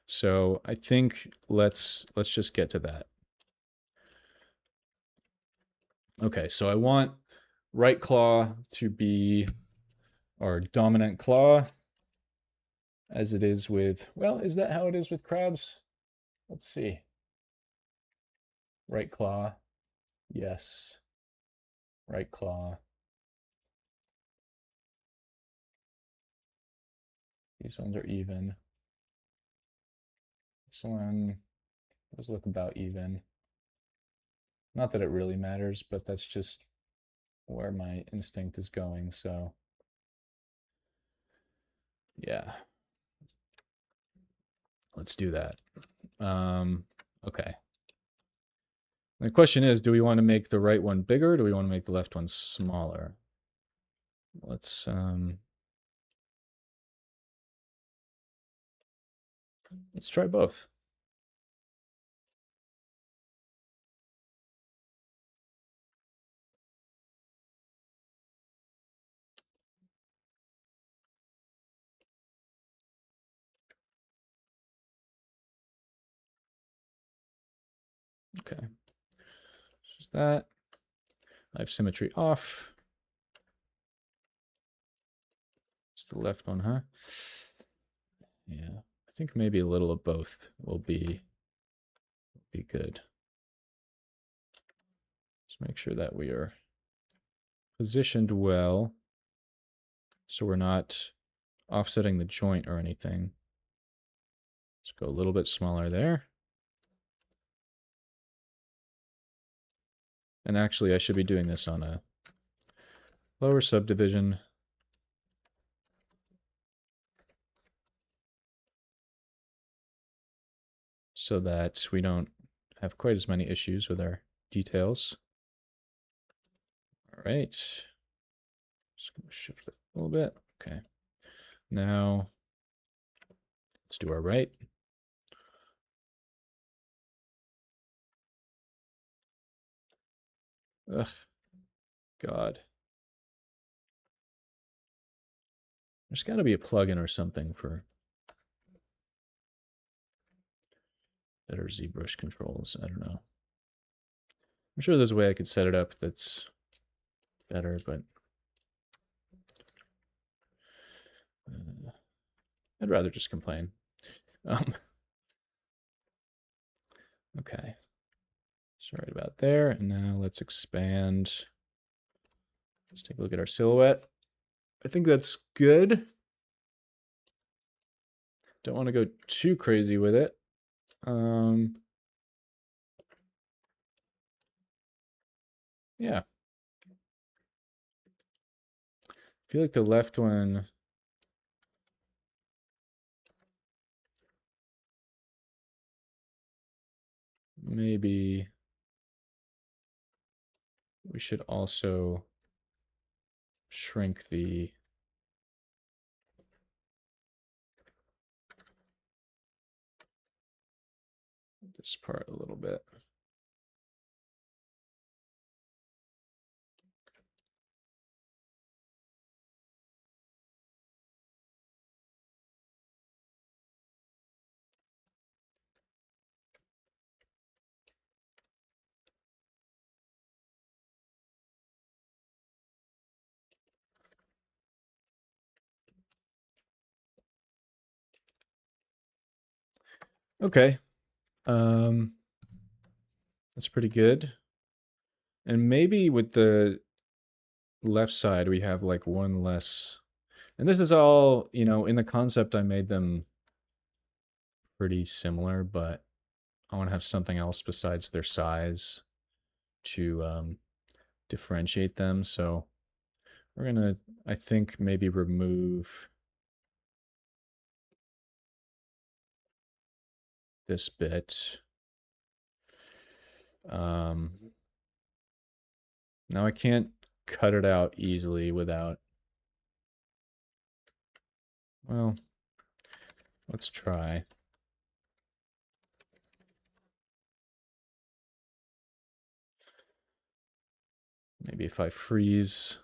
So I think let's just get to that. Okay, so I want right claw to be our dominant claw, as it is with, well, is that how it is with crabs? Let's see. Right claw, yes. Right claw. These ones are even. This one does look about even. Not that it really matters, but that's just where my instinct is going, so yeah. Let's do that. Okay. The question is, do we want to make the right one bigger, or do we want to make the left one smaller? Let's try both. Okay. Just that. I have symmetry off. It's the left one, huh? Yeah. I think maybe a little of both will be good. Let's make sure that we are positioned well, so we're not offsetting the joint or anything. Let's go a little bit smaller there. And actually, I should be doing this on a lower subdivision. So that we don't have quite as many issues with our details. All right. Just going to shift it a little bit. Okay. Now, let's do our right. Ugh. God. There's got to be a plugin or something for better ZBrush controls. I don't know. I'm sure there's a way I could set it up that's better, but I'd rather just complain. Okay. So right about there. And now let's expand. Let's take a look at our silhouette. I think that's good. Don't want to go too crazy with it. Yeah. I feel like the left one maybe we should also shrink this part a little bit. Okay. That's pretty good. And maybe with the left side, we have like one less. And this is all, you know, in the concept, I made them pretty similar, but I want to have something else besides their size to differentiate them. So we're going to, I think, maybe remove this bit. Now I can't cut it out easily without, well, let's try. Maybe if I freeze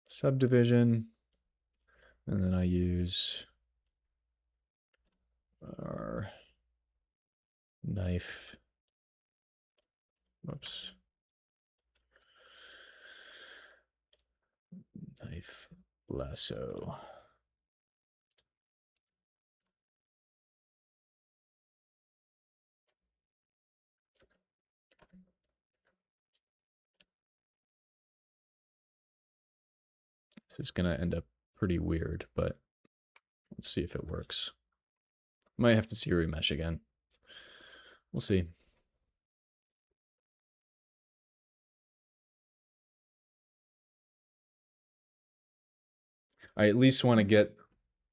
subdivision, and then I use our knife, whoops, knife lasso. This is going to end up pretty weird, but let's see if it works. Might have to see remesh again. We'll see. I at least want to get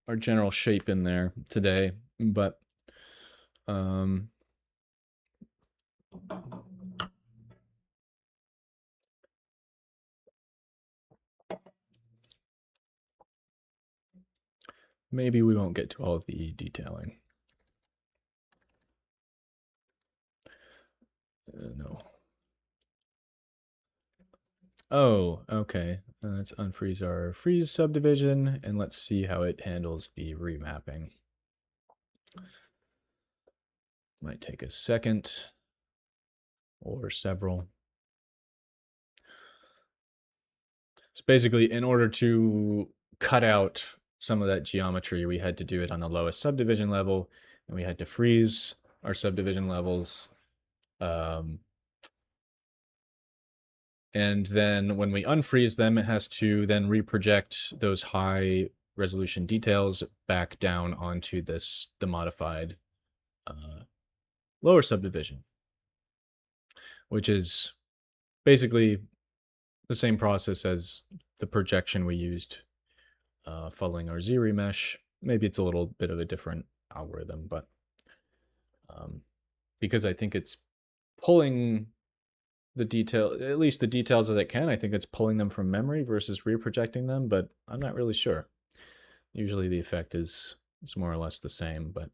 our general shape in there today, but maybe we won't get to all of the detailing. No. Oh, okay. Let's unfreeze our freeze subdivision, and let's see how it handles the remapping. Might take a second or several. So basically, in order to cut out some of that geometry, we had to do it on the lowest subdivision level, and we had to freeze our subdivision levels. And then when we unfreeze them, it has to then reproject those high resolution details back down onto the modified lower subdivision, which is basically the same process as the projection we used following our Z-remesh. Maybe it's a little bit of a different algorithm, but because I think it's pulling the detail, at least the details that it can, I think it's pulling them from memory versus reprojecting them, but I'm not really sure. Usually the effect is more or less the same, but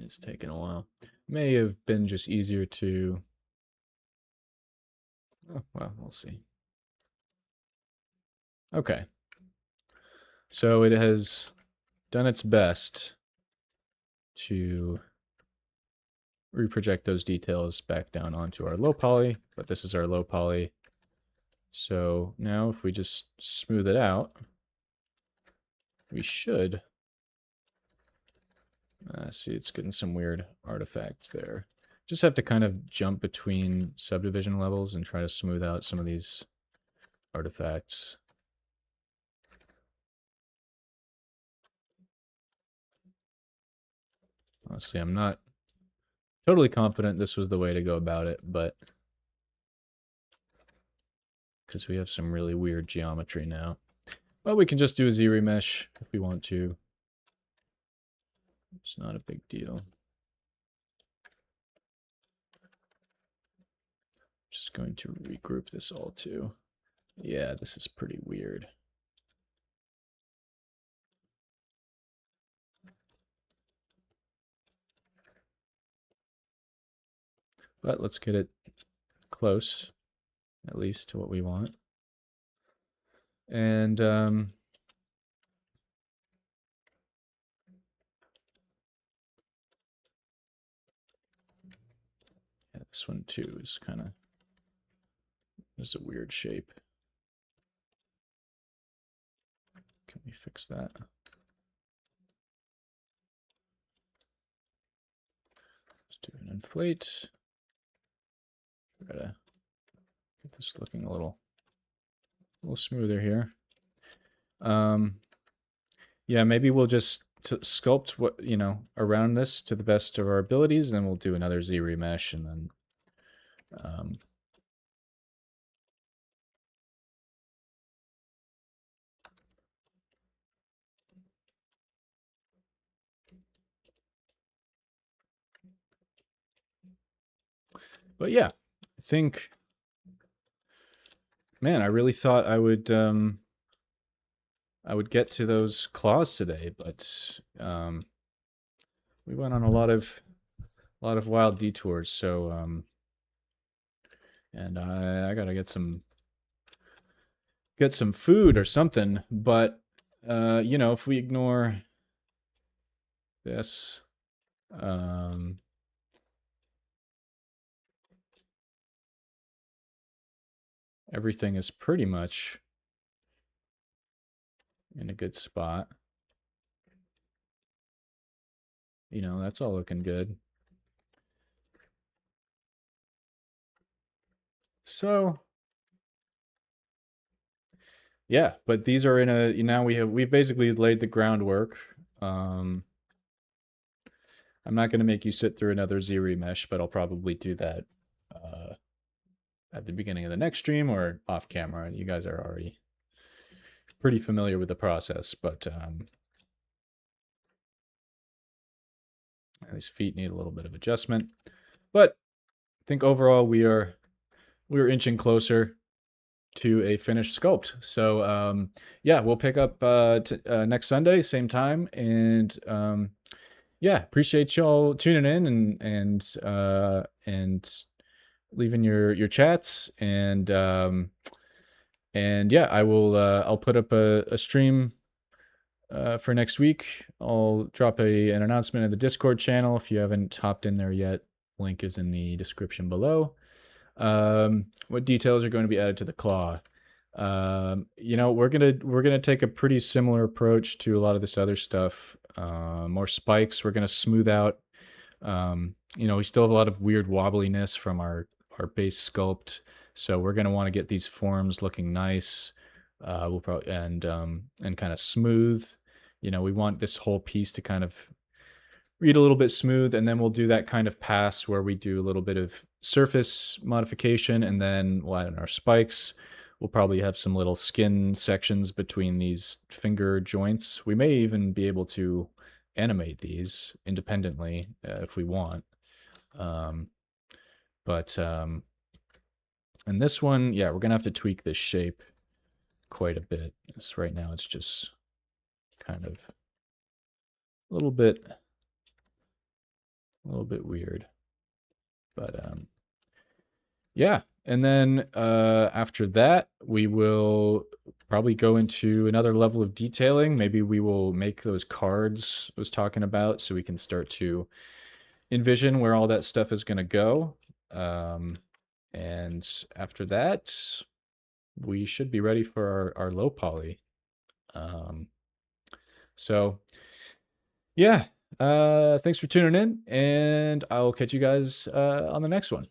it's taken a while. May have been just easier to, oh, well, we'll see. Okay. So it has done its best to reproject those details back down onto our low poly, but this is our low poly. So now if we just smooth it out, we should see it's getting some weird artifacts there. Just have to kind of jump between subdivision levels and try to smooth out some of these artifacts. Honestly, I'm not totally confident this was the way to go about it, but because we have some really weird geometry now. Well, we can just do a Z-remesh if we want to. It's not a big deal. Just going to regroup this all too. Yeah, this is pretty weird. But let's get it close, at least to what we want. And This one too is kind of, is a weird shape. Can we fix that? Let's do an inflate. Try to get this looking a little smoother here. Yeah, maybe we'll just sculpt what, you know, around this to the best of our abilities, then we'll do another Z remesh, and then but yeah, I think, man, I really thought I would get to those claws today, but we went on a lot of wild detours, so and I gotta get some food or something. But you know, if we ignore this, everything is pretty much in a good spot. You know, that's all looking good. So yeah, but these are in a, now we've basically laid the groundwork. I'm not going to make you sit through another Z remesh, but I'll probably do that at the beginning of the next stream or off camera. You guys are already pretty familiar with the process, but these feet need a little bit of adjustment. But I think overall we're inching closer to a finished sculpt. So yeah, we'll pick up next Sunday, same time, and yeah, appreciate y'all tuning in and leaving your chats, and yeah, I will I'll put up a stream for next week. I'll drop an announcement in the Discord channel if you haven't hopped in there yet. Link is in the description below. What details are going to be added to the claw? You know, we're gonna take a pretty similar approach to a lot of this other stuff. More spikes. We're gonna smooth out. You know, we still have a lot of weird wobbliness from our base sculpt, so we're gonna want to get these forms looking nice. We'll probably and kind of smooth. You know, we want this whole piece to kind of read a little bit smooth, and then we'll do that kind of pass where we do a little bit of surface modification, and then we'll add in our spikes. We'll probably have some little skin sections between these finger joints. We may even be able to animate these independently if we want. But and this one, yeah, we're gonna have to tweak this shape quite a bit. So right now it's just kind of a little bit weird. But yeah, and then after that, we will probably go into another level of detailing. Maybe we will make those cards I was talking about, so we can start to envision where all that stuff is going to go. And after that, we should be ready for our low poly. So yeah, thanks for tuning in, and I'll catch you guys on the next one.